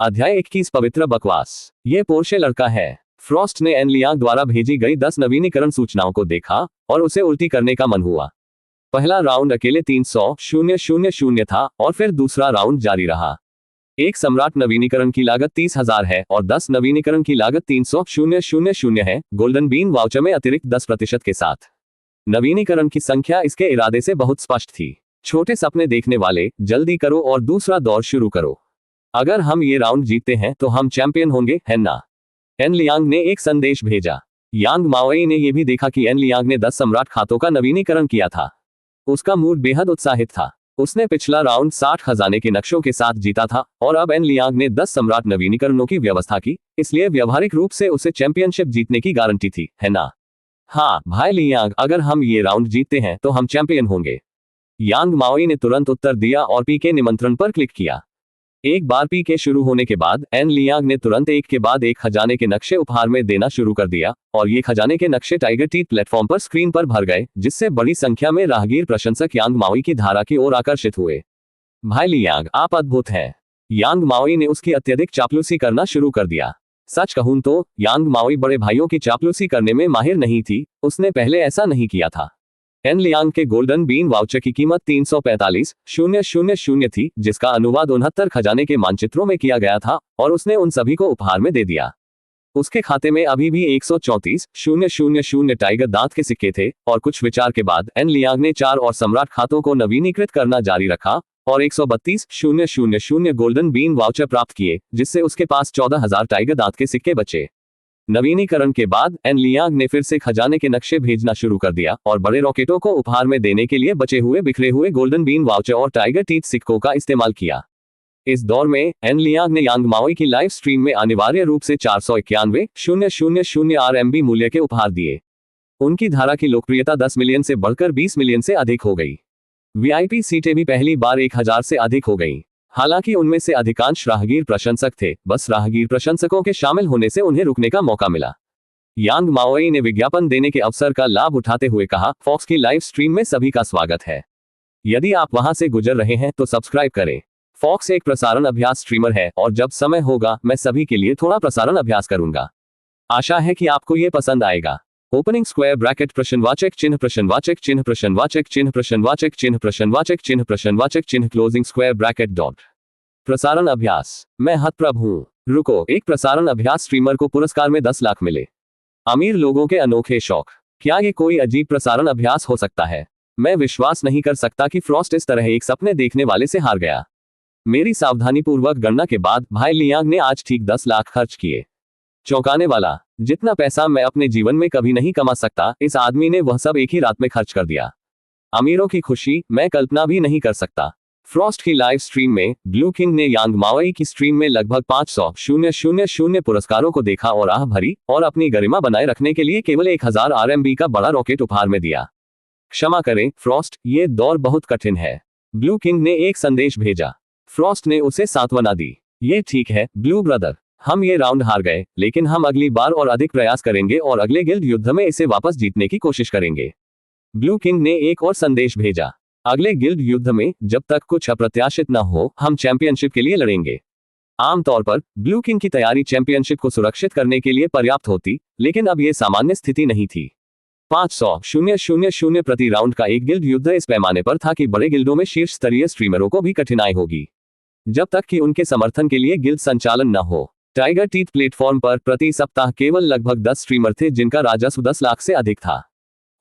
अध्याय 21 पवित्र बकवास। ये पोर्शे लड़का है। फ्रॉस्ट ने एन लियांग द्वारा भेजी गई 10 नवीनीकरण सूचनाओं को देखा और उसे उल्टी करने का मन हुआ। पहला राउंड अकेले 300,000 था और फिर दूसरा राउंड जारी रहा। एक सम्राट नवीनीकरण की लागत 30,000 है और 10 नवीनीकरण की लागत 300,000 है, गोल्डन बीन वाउचर में अतिरिक्त 10% के साथ। नवीनीकरण की संख्या इसके इरादे से बहुत स्पष्ट थी। छोटे सपने देखने वाले, जल्दी करो और दूसरा दौर शुरू करो। अगर हम ये राउंड जीतते हैं तो हम चैंपियन होंगे, है ना? एन लियांग ने एक संदेश भेजा। यांग माओई ने यह भी देखा कि एन लियांग ने 10 सम्राट खातों का नवीनीकरण किया था। उसका मूड बेहद उत्साहित था। उसने पिछला राउंड 60 खजाने के नक्शों के साथ जीता था और अब एन लियांग ने 10 सम्राट नवीनीकरणों की व्यवस्था की, इसलिए व्यवहारिक रूप से उसे चैंपियनशिप जीतने की गारंटी थी, है ना? हाँ भाई लियांग, अगर हम ये राउंड जीतते हैं तो हम चैंपियन होंगे। यांग माओई ने तुरंत उत्तर दिया और पी के निमंत्रण पर क्लिक किया। एक बार पी के शुरू होने के बाद एन लियांग ने तुरंत एक के बाद एक खजाने के नक्शे उपहार में देना शुरू कर दिया और ये खजाने के नक्शे टाइगर टीथ प्लेटफॉर्म पर स्क्रीन पर भर गए, जिससे बड़ी संख्या में राहगीर प्रशंसक यांग माओई की धारा की ओर आकर्षित हुए। भाई लियांग, आप अद्भुत हैं। यांग माओई ने उसकी अत्यधिक चापलूसी करना शुरू कर दिया। सच कहूं तो यांग माओई बड़े भाइयों की चापलूसी करने में माहिर नहीं थी, उसने पहले ऐसा नहीं किया था। एन लियांग के गोल्डन बीन वाउचर की कीमत 345,000 थी, जिसका अनुवाद 69 खजाने के मानचित्रों में किया गया था और उसने उन सभी को उपहार में दे दिया। उसके खाते में अभी भी 134,000 टाइगर दांत के सिक्के थे और कुछ विचार के बाद एन लियांग ने 4 और सम्राट खातों को नवीनीकृत करना जारी रखा और 132,000 गोल्डन बीन वाउचर प्राप्त किए, जिससे उसके पास 14,000 टाइगर दांत के सिक्के बचे। नवीनीकरण के बाद एन लियांग ने फिर से खजाने के नक्शे भेजना शुरू कर दिया और बड़े रॉकेटों को उपहार में देने के लिए बचे हुए बिखरे हुए गोल्डन बीन वाउचर और टाइगर टीथ सिक्कों का इस्तेमाल किया। इस दौर में एन लियांग ने यांग माओई की लाइव स्ट्रीम में अनिवार्य रूप से 491,000 RMB मूल्य के उपहार दिए। उनकी धारा की लोकप्रियता 10 मिलियन से बढ़कर 20 मिलियन से अधिक हो गई। VIP सीटें भी पहली बार 1000 से अधिक हो गई। हालांकि उनमें से अधिकांश राहगीर प्रशंसक थे, बस राहगीर प्रशंसकों के शामिल होने से उन्हें रुकने का मौका मिला। यांग माओई ने विज्ञापन देने के अवसर का लाभ उठाते हुए कहा, फॉक्स की लाइव स्ट्रीम में सभी का स्वागत है। यदि आप वहां से गुजर रहे हैं तो सब्सक्राइब करें। फॉक्स एक प्रसारण अभ्यास स्ट्रीमर है और जब समय होगा मैं सभी के लिए थोड़ा प्रसारण अभ्यास करूंगा। आशा है कि आपको ये पसंद आएगा। ओपनिंग स्क्वायर ब्रैकेट प्रश्नवाचक चिन्ह प्रश्नवाचक चिन्ह प्रश्नवाचक चिन्ह प्रश्नवाचक चिन्ह प्रश्नवाचक चिन्ह प्रश्नवाचक चिन्ह क्लोजिंग स्क्वायर ब्रैकेट डॉट। प्रसारण अभ्यास। मैं हतप्रभ हूं। रुको, एक प्रसारण अभ्यास स्ट्रीमर को पुरस्कार में 10 लाख मिले। अमीर लोगों के अनोखे शौक। क्या ये कोई अजीब प्रसारण अभ्यास हो सकता है? मैं विश्वास नहीं कर सकता कि फ्रॉस्ट इस तरह एक सपने देखने वाले से हार गया। मेरी सावधानीपूर्वक गणना के बाद भाई लियांग ने आज ठीक 10 लाख खर्च किए। चौंकाने वाला, जितना पैसा मैं अपने जीवन में कभी नहीं कमा सकता, इस आदमी ने वह सब एक ही रात में खर्च कर दिया। अमीरों की खुशी मैं कल्पना भी नहीं कर सकता। फ्रॉस्ट की लाइव स्ट्रीम में ब्लू किंग ने यांग माओई की स्ट्रीम में लगभग 500,000 पुरस्कारों को देखा और आह भरी और अपनी गरिमा बनाए रखने के लिए केवल 1000 RMB का बड़ा रॉकेट उपहार में दिया। क्षमा करें फ्रॉस्ट, ये दौर बहुत कठिन है। ब्लू किंग ने एक संदेश भेजा। फ्रॉस्ट ने उसे सांत्वना दी। ये ठीक है ब्लू ब्रदर, हम ये राउंड हार गए, लेकिन हम अगली बार और अधिक प्रयास करेंगे और अगले गिल्ड युद्ध में इसे वापस जीतने की कोशिश करेंगे। ब्लू किंग ने एक और संदेश भेजा। अगले गिल्ड युद्ध में जब तक कुछ अप्रत्याशित न हो, हम चैंपियनशिप के लिए लड़ेंगे। आमतौर पर ब्लू किंग की तैयारी चैंपियनशिप को सुरक्षित करने के लिए पर्याप्त होती, लेकिन अब यह सामान्य स्थिति नहीं थी। 500,000 प्रति राउंड का एक गिल्ड युद्ध इस पैमाने पर था कि बड़े गिल्डों में शीर्ष स्तरीय स्ट्रीमरों को भी कठिनाई होगी, जब तक कि उनके समर्थन के लिए गिल्ड संचालन न हो। टाइगर टीथ प्लेटफॉर्म पर प्रति सप्ताह केवल लगभग 10 स्ट्रीमर थे जिनका राजस्व 10 लाख से अधिक था,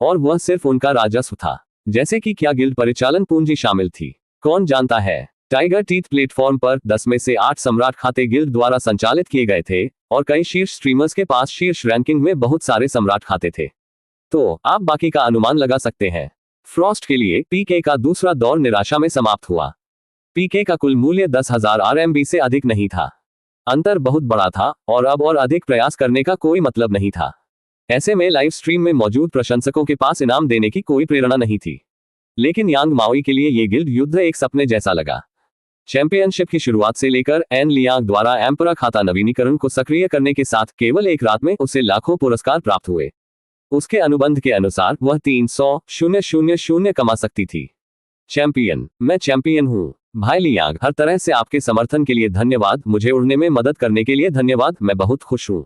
और वह सिर्फ उनका राजस्व था। जैसे कि क्या गिल्ड परिचालन पूंजी शामिल थी? कौन जानता है। टाइगर टीथ प्लेटफॉर्म पर 10 में से 8 सम्राट खाते गिल्ड द्वारा संचालित किए गए थे और कई शीर्ष स्ट्रीमर्स के पास शीर्ष रैंकिंग में बहुत सारे सम्राट खाते थे। तो आप बाकी का अनुमान लगा सकते हैं। फ्रॉस्ट के लिए पीके का दूसरा दौर निराशा में समाप्त हुआ। पीके का कुल मूल्य 10,000 RMB से अधिक नहीं था। अंतर बहुत बड़ा था और अब और अधिक प्रयास करने का कोई मतलब नहीं था। ऐसे में लाइव स्ट्रीम में मौजूद प्रशंसकों के पास इनाम देने की कोई प्रेरणा नहीं थी। लेकिन यांग माओई के लिए यह गिल्ड युद्ध एक सपने जैसा लगा। चैंपियनशिप की शुरुआत से लेकर एन लियांग द्वारा एम्परर खाता नवीनीकरण को सक्रिय करने के साथ केवल एक रात में उसे लाखों पुरस्कार प्राप्त हुए। उसके अनुबंध के अनुसार वह 300,000 कमा सकती थी। चैंपियन, मैं चैंपियन हूं। भाई लियांग, हर तरह से आपके समर्थन के लिए धन्यवाद, मुझे उड़ने में मदद करने के लिए धन्यवाद, मैं बहुत खुश हूँ।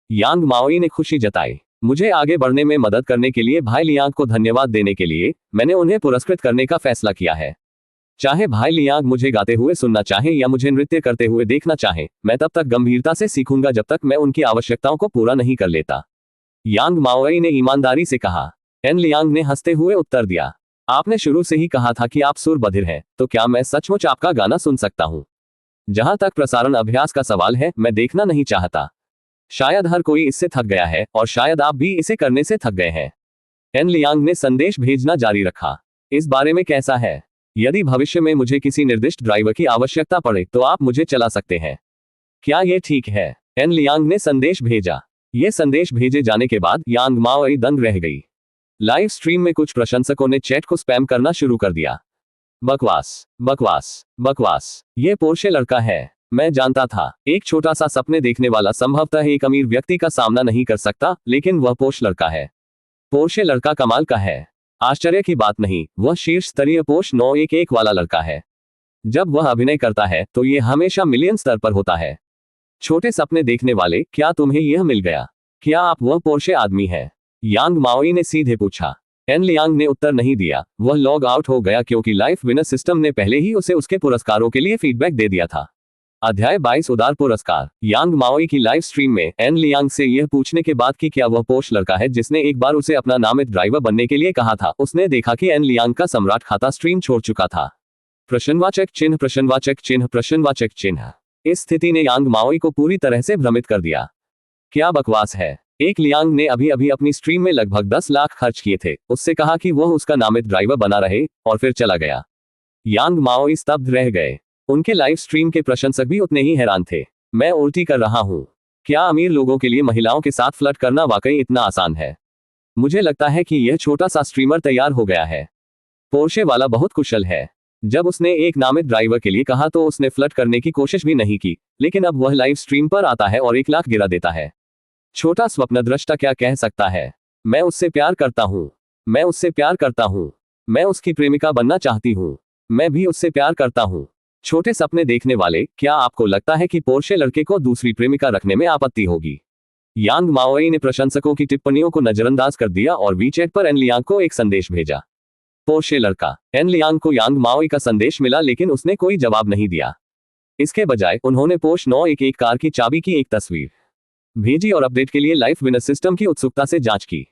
यांग माओई ने खुशी जताई। मुझे आगे बढ़ने में मदद करने के लिए भाई लियांग को धन्यवाद देने के लिए मैंने उन्हें पुरस्कृत करने का फैसला किया है। चाहे भाई लियांग मुझे गाते हुए सुनना चाहे या मुझे नृत्य करते हुए देखना चाहे, मैं तब तक गंभीरता से सीखूंगा जब तक मैं उनकी आवश्यकताओं को पूरा नहीं कर लेता, यांग माओई ने ईमानदारी से कहा। एन लियांग ने हंसते हुए उत्तर दिया, आपने शुरू से ही कहा था कि आप सुर बधिर हैं, तो क्या मैं सचमुच आपका गाना सुन सकता हूँ? जहां तक प्रसारण अभ्यास का सवाल है, मैं देखना नहीं चाहता। शायद हर कोई इससे थक गया है और शायद आप भी इसे करने से थक गए हैं। एन लियांग ने संदेश भेजना जारी रखा। इस बारे में कैसा है? यदि भविष्य में मुझे किसी निर्दिष्ट ड्राइवर की आवश्यकता पड़े तो आप मुझे चला सकते हैं। क्या ये ठीक है? एन लियांग ने संदेश भेजा। ये संदेश भेजे जाने के बाद यांग माओई दंग रह गई। लाइव स्ट्रीम में कुछ प्रशंसकों ने चैट को स्पैम करना शुरू कर दिया। बकवास, बकवास, बकवास, ये पोर्शे लड़का है। मैं जानता था, एक छोटा सा सपने देखने वाला संभवतः एक अमीर व्यक्ति का सामना नहीं कर सकता, लेकिन वह पोर्श लड़का है। पोर्शे लड़का कमाल का है। आश्चर्य की बात नहीं, वह शीर्ष स्तरीय पोर्श 911 वाला लड़का है। जब वह अभिनय करता है तो ये हमेशा मिलियन स्तर पर होता है। छोटे सपने देखने वाले, क्या तुम्हें यह मिल गया? क्या आप वह पोर्शे आदमी है? यांग माओई ने सीधे पूछा। एन लियांग ने उत्तर नहीं दिया। वह लॉग आउट हो गया क्योंकि लाइफ विनर सिस्टम ने पहले ही उसे उसके पुरस्कारों के लिए फीडबैक दे दिया था। अध्याय 22 उदार पुरस्कार। यांग माओई की लाइव स्ट्रीम में एन लियांग से यह पूछने के बाद कि क्या वह पोर्श लड़का है जिसने एक बार उसे अपना नामित ड्राइवर बनने के लिए कहा था, उसने देखा कि एन लियांग का सम्राट खाता स्ट्रीम छोड़ चुका था। प्रश्नवाचक चिन्ह, प्रश्नवाचक चिन्ह, प्रश्नवाचक चिन्ह। इस स्थिति ने यांग माओई को पूरी तरह से भ्रमित कर दिया। क्या बकवास है? एक लियांग ने अभी अभी अपनी स्ट्रीम में लगभग 10 लाख खर्च किए थे, उससे कहा कि वह उसका नामित ड्राइवर बना रहे, और फिर चला गया। यांग माओई स्तब्ध रह गए। उनके लाइव स्ट्रीम के प्रशंसक भी उतने ही हैरान थे। मैं उल्टी कर रहा हूँ। क्या अमीर लोगों के लिए महिलाओं के साथ फ्लर्ट करना वाकई इतना आसान है? मुझे लगता है कि यह छोटा सा स्ट्रीमर तैयार हो गया है। पोर्शे वाला बहुत कुशल है। जब उसने एक नामित ड्राइवर के लिए कहा तो उसने फ्लर्ट करने की कोशिश भी नहीं की, लेकिन अब वह लाइव स्ट्रीम पर आता है और 1 लाख गिरा देता है। छोटा स्वप्नद्रष्टा क्या कह सकता है? मैं उससे प्यार करता हूँ। मैं उससे प्यार करता हूँ। मैं उसकी प्रेमिका बनना चाहती हूँ। मैं भी उससे प्यार करता हूँ। छोटे सपने देखने वाले, क्या आपको लगता है कि पोर्शे लड़के को दूसरी प्रेमिका रखने में आपत्ति होगी? यांग माओई ने प्रशंसकों की टिप्पणियों को नजरअंदाज कर दिया और वीचैट पर एन लियांग को एक संदेश भेजा। पोर्शे लड़का। एन लियांग को यांग माओई का संदेश मिला, लेकिन उसने कोई जवाब नहीं दिया। इसके बजाय उन्होंने पोर्श 911 कार की चाबी की एक तस्वीर भेजी और अपडेट के लिए लाइफ विनर सिस्टम की उत्सुकता से जांच की।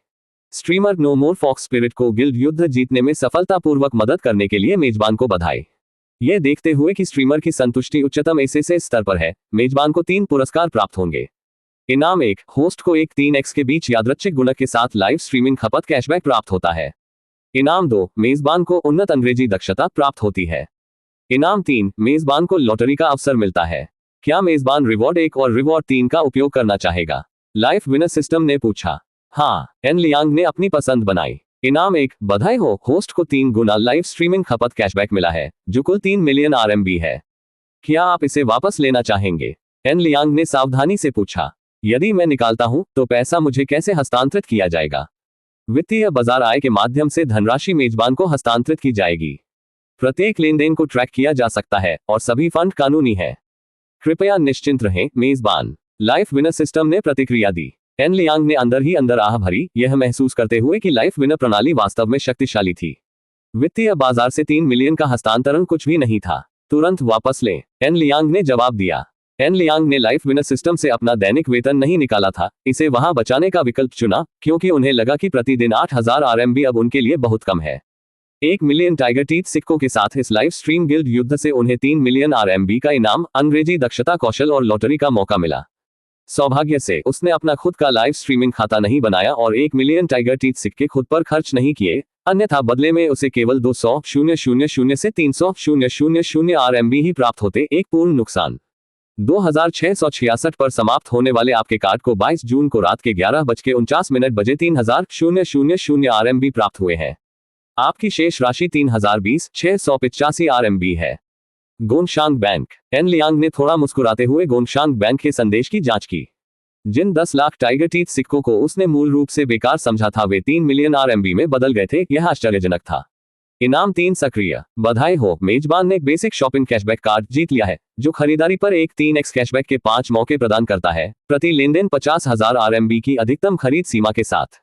स्ट्रीमर नो मोर फॉक्स स्पिरिट को गिल्ड युद्ध जीतने में सफलतापूर्वक मदद करने के लिए मेजबान को बधाई। यह देखते हुए कि स्ट्रीमर की संतुष्टि उच्चतम एसएसए स्तर पर है, मेजबान को 3 पुरस्कार प्राप्त होंगे। इनाम 1, होस्ट को एक 3x के बीच यादृच्छिक गुणक के साथ लाइव स्ट्रीमिंग खपत कैशबैक प्राप्त होता है। इनाम 2, मेजबान को उन्नत अंग्रेजी दक्षता प्राप्त होती है। इनाम 3, मेजबान को लॉटरी का अवसर मिलता है। क्या मेजबान रिवॉर्ड 1 और रिवॉर्ड 3 का उपयोग करना चाहेगा? लाइफ विनर सिस्टम ने पूछा। हाँ, एन लियांग ने अपनी पसंद बनाई। इनाम 1, बधाई हो, होस्ट को 3 गुना लाइव स्ट्रीमिंग खपत कैशबैक मिला है, जो कुल 3 मिलियन RMB है। क्या आप इसे वापस लेना चाहेंगे? एन लियांग ने सावधानी से पूछा। यदि मैं निकालता हूं, तो पैसा मुझे कैसे हस्तांतरित किया जाएगा? वित्तीय बाजार आय के माध्यम से धनराशि मेजबान को हस्तांतरित की जाएगी। प्रत्येक लेनदेन को ट्रैक किया जा सकता है और सभी फंड कानूनी है। कृपया निश्चिंत रहें, मेजबान। लाइफ विनर सिस्टम ने प्रतिक्रिया दी। एन लियांग ने अंदर ही अंदर आह भरी, यह महसूस करते हुए कि लाइफ विनर प्रणाली वास्तव में शक्तिशाली थी। वित्तीय बाजार से 3 मिलियन का हस्तांतरण कुछ भी नहीं था। तुरंत वापस लें, एन लियांग ने जवाब दिया। एन लियांग ने लाइफ विनर सिस्टम से अपना दैनिक वेतन नहीं निकाला था, इसे वहां बचाने का विकल्प चुना, क्योंकि उन्हें लगा कि प्रतिदिन 8000 RMB अब उनके लिए बहुत कम है। 1 मिलियन टाइगर टीथ सिक्कों के साथ इस लाइव स्ट्रीम गिल्ड युद्ध से उन्हें 3 मिलियन RMB का इनाम, अंग्रेजी दक्षता कौशल और लॉटरी का मौका मिला। सौभाग्य से उसने अपना खुद का लाइव स्ट्रीमिंग खाता नहीं बनाया और 1 मिलियन टाइगर टीथ सिक्के खुद पर खर्च नहीं किए, अन्यथा बदले में उसे केवल 200,000 से 300,000 RMB ही प्राप्त होते। एक पूर्ण नुकसान। 2666 पर समाप्त होने वाले आपके कार्ड को 22 जून को रात के 11:49 बजे 30,000 RMB प्राप्त हुए हैं। आपकी शेष राशि 3020,685 RMB है। Gongshang bank. एन लियांग ने थोड़ा मुस्कुराते हुए गोंगशांग बैंक के संदेश की जांच की। जिन 10 लाख टाइगर टीथ सिक्कों को उसने मूल रूप से बेकार समझा था, वे 3 मिलियन RMB में बदल गए थे। यह आश्चर्यजनक था। इनाम 3 सक्रिय। बधाई हो, मेजबान ने एक बेसिक शॉपिंग कैशबैक कार्ड जीत लिया है जो खरीदारी पर एक 3x कैशबैक के 5 मौके प्रदान करता है, प्रति लेनदेन 50,000 RMB की अधिकतम खरीद सीमा के साथ।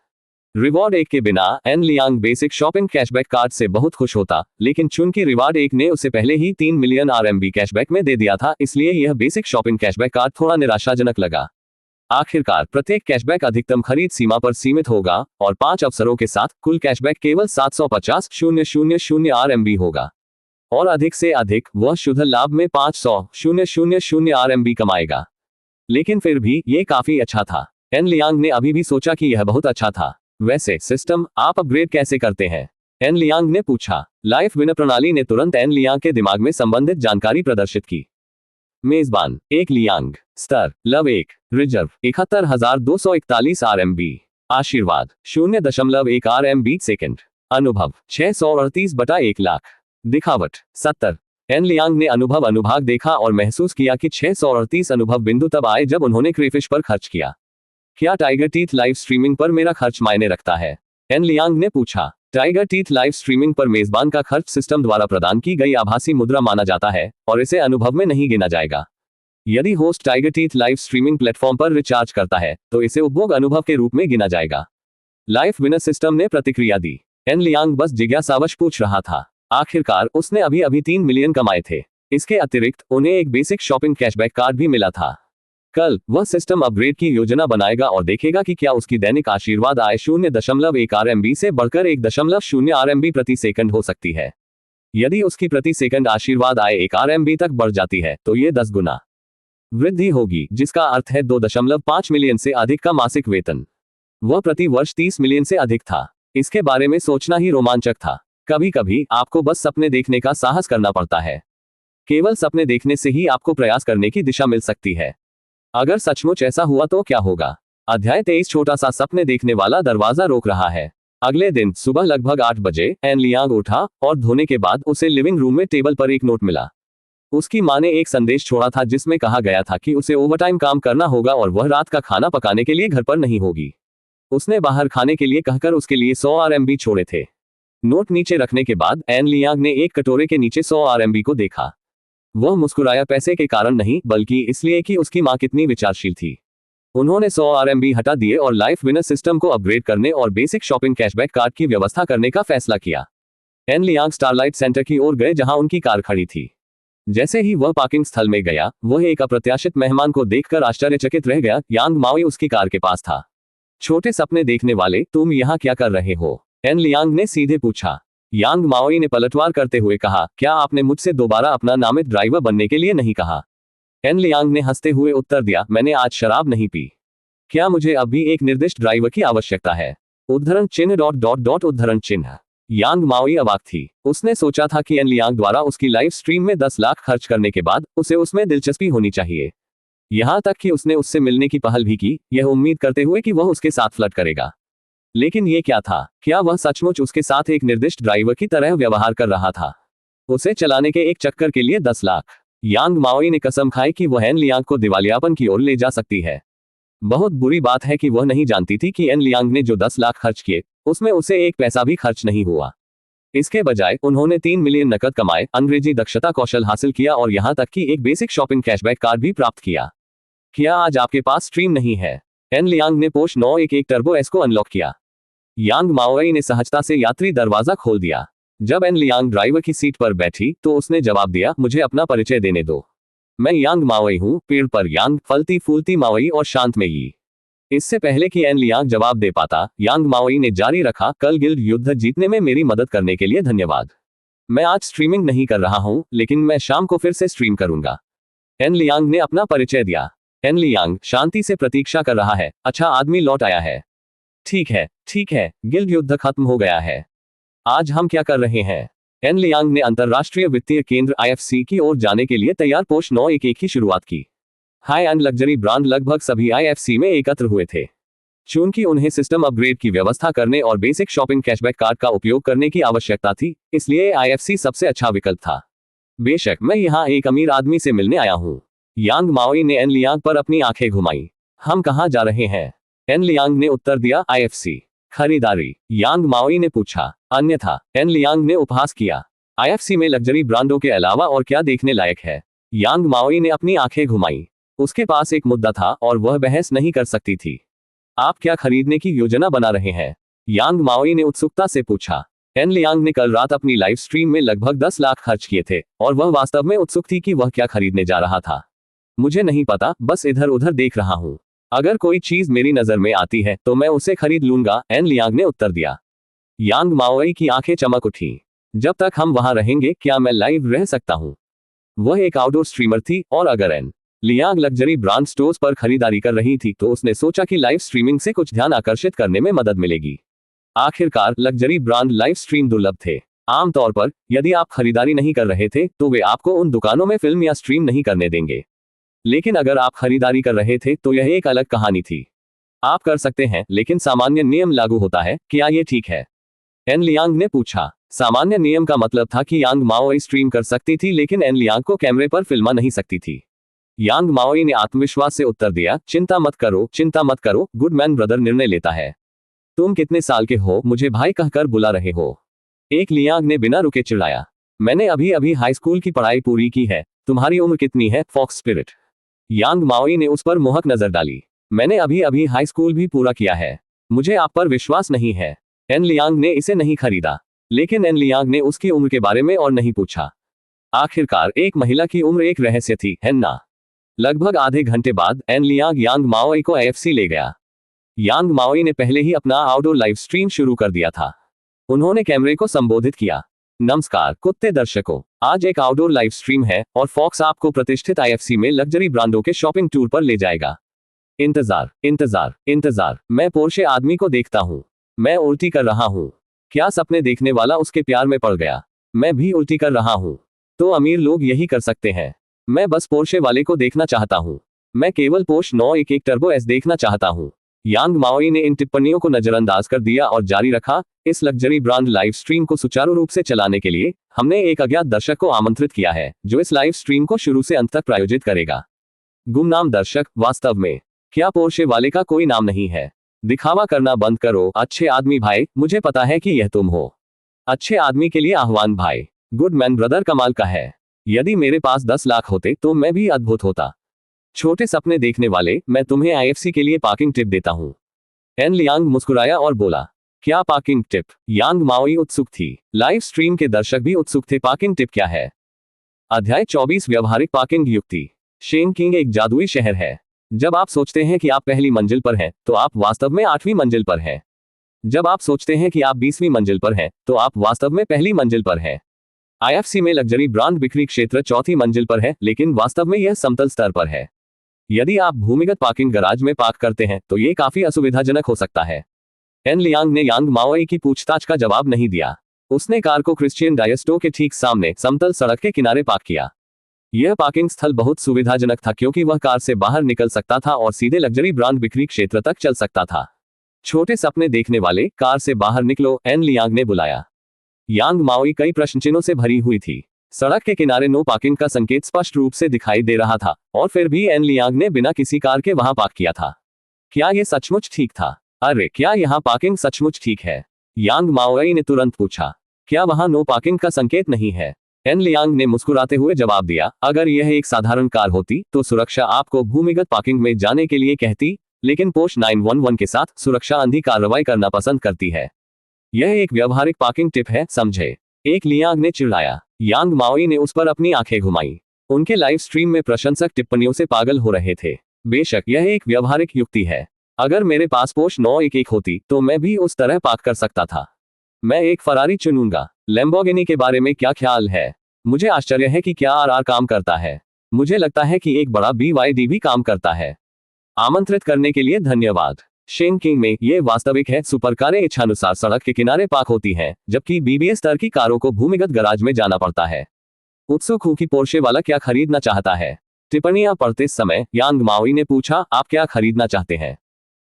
रिवॉर्ड 1 के बिना An Liang basic shopping cashback card से बहुत खुश होता, लेकिन चूंकि रिवॉर्ड 1 ने उसे पहले ही 3 मिलियन RMB कैशबैक में दे दिया था, इसलिए यह बेसिक शॉपिंग कैशबैक कार्ड थोड़ा निराशाजनक लगा। आखिरकार प्रत्येक कैशबैक अधिकतम खरीद सीमा पर सीमित होगा और 5 अवसरों के साथ कुल कैशबैक केवल 750,000 RMB होगा और अधिक से अधिक वह शुद्ध लाभ में 500,000 RMB कमाएगा। लेकिन फिर भी ये काफी अच्छा था। एन लियांग ने अभी भी सोचा कि यह बहुत अच्छा था। वैसे सिस्टम आप अपग्रेड कैसे करते हैं? एन लियांग ने पूछा। लाइफ विनर प्रणाली ने तुरंत एन लियांग के दिमाग में संबंधित जानकारी प्रदर्शित की। मेजबान 1 लियांग, स्तर लव 1, रिजर्व 71,241 RMB, आशीर्वाद 0.1 RMB सेकंड, अनुभव 638/1 लाख, दिखावट 70। एन लियांग ने अनुभव अनुभाग देखा और महसूस किया कि 638 अनुभव बिंदु तब आए जब उन्होंने क्रेफिश पर खर्च किया। क्या टाइगर टीथ लाइव स्ट्रीमिंग पर मेरा खर्च मायने रखता है? एन लियांग ने पूछा। टाइगर टीथ लाइव स्ट्रीमिंग पर मेजबान का खर्च सिस्टम द्वारा प्रदान की गई आभासी मुद्रा माना जाता है और इसे अनुभव में नहीं गिना जाएगा। यदि host tiger teeth live streaming platform पर रिचार्ज करता है तो इसे उपभोग अनुभव के रूप में गिना जाएगा। लाइफ विनर सिस्टम ने प्रतिक्रिया दी। एन लियांग बस जिज्ञासावश पूछ रहा था। आखिरकार उसने अभी अभी 3 मिलियन कमाए थे। इसके अतिरिक्त उन्हें एक बेसिक शॉपिंग कैशबैक कार्ड भी मिला था। कल वह सिस्टम अपग्रेड की योजना बनाएगा और देखेगा कि क्या उसकी दैनिक आशीर्वाद आय 0.1 RMB से बढ़कर 1.0 RMB प्रति सेकंड हो सकती है। यदि उसकी प्रति सेकंड आशीर्वाद आय 1 RMB तक बढ़ जाती है तो ये 10 गुना वृद्धि होगी, जिसका अर्थ है 2.5 मिलियन से अधिक का मासिक वेतन। वह प्रति वर्ष 30 मिलियन से अधिक था। इसके बारे में सोचना ही रोमांचक था। कभी कभी आपको बस सपने देखने का साहस करना पड़ता है। केवल सपने देखने से ही आपको प्रयास करने की दिशा मिल सकती है। अगर सचमुच ऐसा हुआ तो क्या होगा? अध्याय 23। छोटा सा सपने देखने वाला दरवाजा रोक रहा है। अगले दिन सुबह लगभग 8 बजे एन लियांग उठा और धोने के बाद उसे लिविंग रूम में टेबल पर एक नोट मिला। उसकी मां ने एक संदेश छोड़ा था जिसमें कहा गया था कि उसे ओवरटाइम काम करना होगा और वह रात का खाना पकाने के लिए घर पर नहीं होगी। उसने बाहर खाने के लिए कहकर उसके लिए 100 RMB छोड़े थे। नोट नीचे रखने के बाद एन लियांग ने एक कटोरे के नीचे 100 RMB को देखा। वह मुस्कुराया, पैसे के कारण नहीं बल्कि इसलिए कि उसकी मां कितनी विचारशील थी। उन्होंने 100 RMB हटा दिए और लाइफ विनर सिस्टम को अपग्रेड करने और बेसिक शॉपिंग कैशबैक कार्ड की व्यवस्था करने का फैसला किया। एन लियांग स्टारलाइट सेंटर की ओर गए जहां उनकी कार खड़ी थी। जैसे ही वह पार्किंग स्थल में गया, वह एक अप्रत्याशित मेहमान को देखकर आश्चर्यचकित रह गया। यांग माओई उसकी कार के पास था। छोटे सपने देखने वाले, तुम यहाँ क्या कर रहे हो? एन लियांग ने सीधे पूछा। यांग माओई ने पलटवार करते हुए कहा, क्या आपने मुझसे दोबारा अपना नामित ड्राइवर बनने के लिए नहीं कहा? एन लियांग ने हंसते हुए उत्तर दिया, मैंने आज शराब नहीं पी। क्या मुझे अभी एक निर्दिष्ट ड्राइवर की आवश्यकता है? उद्धरण चिन्ह उद्धरण चिन्ह। यांग माओई अवाक थी। उसने सोचा था कि एन लियांग द्वारा उसकी लाइव स्ट्रीम में 10 लाख खर्च करने के बाद उसे उसमें दिलचस्पी होनी चाहिए। यहां तक कि उसने उससे मिलने की पहल भी की, यह उम्मीद करते हुए कि वह उसके साथ फ्लर्ट करेगा। लेकिन ये क्या था? क्या वह सचमुच उसके साथ एक निर्दिष्ट ड्राइवर की तरह व्यवहार कर रहा था? उसे चलाने के एक चक्कर के लिए 10 लाख। यांग माओई ने कसम खाई कि वह एन लियांग को दिवालियापन की ओर ले जा सकती है। बहुत बुरी बात है कि वह नहीं जानती थी कि एन लियांग ने जो 10 लाख खर्च किए उसमें उसे एक पैसा भी खर्च नहीं हुआ। इसके बजाय उन्होंने 3 मिलियन नकद कमाए, अंग्रेजी दक्षता कौशल हासिल किया और यहां तक कि एक बेसिक शॉपिंग कैशबैक कार्ड भी प्राप्त किया। क्या आज आपके पास स्ट्रीम नहीं है? एन लियांग ने पोश 911 टर्बो एस को अनलॉक किया। यांग माओई ने सहजता से यात्री दरवाजा खोल दिया। जब एन लियांग ड्राइवर की सीट पर बैठी तो उसने जवाब दिया, मुझे अपना परिचय देने दो। मैं यांग माओई हूँ, पेड़ पर यांग, फलती फूलती माओई और शांत में यी। इससे पहले कि एन लियांग जवाब दे पाता, यांग माओई ने जारी रखा, कल गिल्ड युद्ध जीतने में मेरी मदद करने के लिए धन्यवाद। मैं आज स्ट्रीमिंग नहीं कर रहा हूँ, लेकिन मैं शाम को फिर से स्ट्रीम करूंगा। एन लियांग ने अपना परिचय दिया। एन लियांग शांति से प्रतीक्षा कर रहा है। अच्छा आदमी लौट आया है। ठीक है, गिल्ड युद्ध खत्म हो गया है। आज हम क्या कर रहे हैं? एन लियांग ने अंतरराष्ट्रीय वित्तीय केंद्र IFC की ओर जाने के लिए तैयार पोश 911 की शुरुआत की। हाई एंड लग्जरी ब्रांड लगभग सभी IFC में एकत्र हुए थे। चूंकि उन्हें सिस्टम अपग्रेड की व्यवस्था करने और बेसिक शॉपिंग कैशबैक कार्ड का उपयोग करने की आवश्यकता थी, इसलिए IFC सबसे अच्छा विकल्प था। बेशक मैं यहाँ एक अमीर आदमी से मिलने आया हूँ। यांग माओई ने एन लियांग पर अपनी आंखें घुमाई। हम कहाँ जा रहे हैं? एन लियांग ने उत्तर दिया, IFC। खरीदारी, यांग माओई ने पूछा। अन्यथा, एन लियांग ने उपहास किया। आईएफसी में लग्जरी ब्रांडों के अलावा और क्या देखने लायक है? यांग माओई ने अपनी आंखें घुमाई। उसके पास एक मुद्दा था और वह बहस नहीं कर सकती थी। आप क्या खरीदने की योजना बना रहे हैं? यांग माओई ने उत्सुकता से पूछा। एन लियांग ने कल रात अपनी लाइव स्ट्रीम में लगभग 10 लाख खर्च किए थे और वह वास्तव में उत्सुक थी कि वह क्या खरीदने जा रहा था। मुझे नहीं पता, बस इधर उधर देख रहा हूँ। अगर कोई चीज मेरी नजर में आती है तो मैं उसे खरीद लूंगा, एन लियांग ने उत्तर दिया। यांग माओई की आंखें चमक उठी। जब तक हम वहां रहेंगे क्या मैं लाइव रह सकता हूं? वह एक आउटडोर स्ट्रीमर थी और अगर An Liang luxury brand stores पर खरीदारी कर रही थी तो उसने सोचा कि लाइव स्ट्रीमिंग से कुछ ध्यान आकर्षित करने में मदद मिलेगी। आखिरकार लग्जरी ब्रांड लाइव स्ट्रीम दुर्लभ थे। आमतौर पर यदि आप खरीदारी नहीं कर रहे थे तो वे आपको उन दुकानों में फिल्म या स्ट्रीम नहीं करने देंगे। लेकिन अगर आप खरीदारी कर रहे थे तो यह एक अलग कहानी थी। आप कर सकते हैं, लेकिन सामान्य नियम लागू होता है, क्या ये ठीक है? एन लियांग ने पूछा। सामान्य नियम का मतलब था कि यांग माओई स्ट्रीम कर सकती थी लेकिन एन लियांग को कैमरे पर फिल्मा नहीं सकती थी। यांग माओई ने आत्मविश्वास से उत्तर दिया, चिंता मत करो, गुडमैन ब्रदर निर्णय लेता है। तुम कितने साल के हो? मुझे भाई कहकर बुला रहे हो? एक लियांग ने बिना रुके चिढ़ाया। मैंने अभी अभी हाई स्कूल की पढ़ाई पूरी की है। तुम्हारी उम्र कितनी है? Fox spirit. यांग माओई ने उस पर मोहक नजर डाली। मैंने अभी अभी हाई स्कूल भी पूरा किया है। मुझे आप पर विश्वास नहीं है। एन लियांग ने इसे नहीं खरीदा, लेकिन एन लियांग ने उसकी उम्र के बारे में और नहीं पूछा। आखिरकार एक महिला की उम्र एक रहस्य थी, है ना? लगभग आधे घंटे बाद एन लियांग यांग माओई को आईएफसी ले गया। यांग माओई ने पहले ही अपना आउटडोर लाइव स्ट्रीम शुरू कर दिया था। उन्होंने कैमरे को संबोधित किया। नमस्कार कुत्ते दर्शकों, आज एक आउटडोर लाइव स्ट्रीम है और फॉक्स आपको प्रतिष्ठित आईएफसी में लग्जरी ब्रांडों के शॉपिंग टूर पर ले जाएगा। इंतजार, मैं पोर्शे आदमी को देखता हूँ। मैं उल्टी कर रहा हूँ। क्या सपने देखने वाला उसके प्यार में पड़ गया? मैं भी उल्टी कर रहा हूँ। तो अमीर लोग यही कर सकते हैं। मैं बस पोर्शे वाले को देखना चाहता हूँ। मैं केवल पोर्श 911 टर्बो एस देखना चाहता हूँ। यांग माओई ने इन टिप्पणियों को नजरअंदाज कर दिया और जारी रखा। इस लग्जरी ब्रांड लाइव स्ट्रीम को सुचारू रूप से चलाने के लिए हमने एक अज्ञात दर्शक को आमंत्रित किया है जो इस लाइव स्ट्रीम को शुरू से अंत तक प्रायोजित करेगा। गुमनाम दर्शक, वास्तव में क्या पोर्शे वाले का कोई नाम नहीं है? दिखावा करना बंद करो। अच्छे आदमी भाई, मुझे पता है कि यह तुम हो। अच्छे आदमी के लिए आह्वान भाई। गुडमैन ब्रदर कमाल का है। यदि मेरे पास 10 लाख होते तो मैं भी अद्भुत होता। छोटे सपने देखने वाले, मैं तुम्हें आईएफसी के लिए पार्किंग टिप देता हूँ। एन लियांग मुस्कुराया और बोला, क्या पार्किंग टिप? यांग माओई उत्सुक थी। लाइव स्ट्रीम के दर्शक भी उत्सुक थे। पार्किंग टिप क्या है? अध्याय 24 व्यवहारिक पार्किंग युक्ति। शेनकिंग एक जादुई शहर है। जब आप सोचते हैं कि आप पहली मंजिल पर हैं तो आप वास्तव में 8वीं मंजिल पर हैं। जब आप सोचते हैं कि आप 20वीं मंजिल पर हैं तो आप वास्तव में पहली मंजिल पर हैं। आईएफसी में लग्जरी ब्रांड बिक्री क्षेत्र 4थी मंजिल पर है, लेकिन वास्तव में यह समतल स्तर पर है। यदि आप भूमिगत पार्किंग गराज में पार्क करते हैं तो यह काफी असुविधाजनक हो सकता है। एन लियांग ने यांग माओई की पूछताछ का जवाब नहीं दिया। उसने कार को क्रिश्चियन डायस्टो के ठीक सामने समतल सड़क के किनारे पार्क किया। यह पार्किंग स्थल बहुत सुविधाजनक था क्योंकि वह कार से बाहर निकल सकता था और सीधे लग्जरी ब्रांड बिक्री क्षेत्र तक चल सकता था। छोटे सपने देखने वाले, कार से बाहर निकलो, एन लियांग ने बुलाया। यांग माओई कई प्रश्न चिन्हों से भरी हुई थी। सड़क के किनारे नो पार्किंग का संकेत स्पष्ट रूप से दिखाई दे रहा था और फिर भी एन लियांग ने बिना किसी कार के वहां पार्क किया था। क्या यह सचमुच ठीक था? अरे, क्या यहाँ पार्किंग सचमुच ठीक है? यांग माओई ने तुरंत पूछा। क्या वहां नो पार्किंग का संकेत नहीं है? एन लियांग ने मुस्कुराते हुए जवाब दिया, अगर यह एक साधारण कार होती तो सुरक्षा आपको भूमिगत पार्किंग में जाने के लिए कहती, लेकिन पोर्श 911 के साथ सुरक्षा अंधी कार्रवाई करना पसंद करती है। यह एक व्यवहारिक पार्किंग टिप है, समझे? एक लियांग ने चिढ़ाया। यांग माओई ने उस पर अपनी आंखें घुमाई। उनके लाइव स्ट्रीम में प्रशंसक टिप्पणियों से पागल हो रहे थे। बेशक यह एक व्यवहारिक युक्ति है। अगर मेरे पास पोर्श 911 होती तो मैं भी उस तरह पार्क कर सकता था। मैं एक फरारी चुनूंगा। लैम्बोर्गिनी के बारे में क्या ख्याल है? मुझे आश्चर्य है कि क्या आरआर काम करता है। मुझे लगता है कि एक बड़ा BYD भी काम करता है। आमंत्रित करने के लिए धन्यवाद। शेनकिंग में ये वास्तविक है, सुपरकारें इच्छानुसार सड़क के किनारे पार्क होती हैं, जबकि BBA स्तर की कारों को भूमिगत गराज में जाना पड़ता है। उत्सुक हूं कि पोर्शे वाला क्या खरीदना चाहता है। टिप्पणियां पढ़ते समय यांग माओई ने पूछा, आप क्या खरीदना चाहते हैं?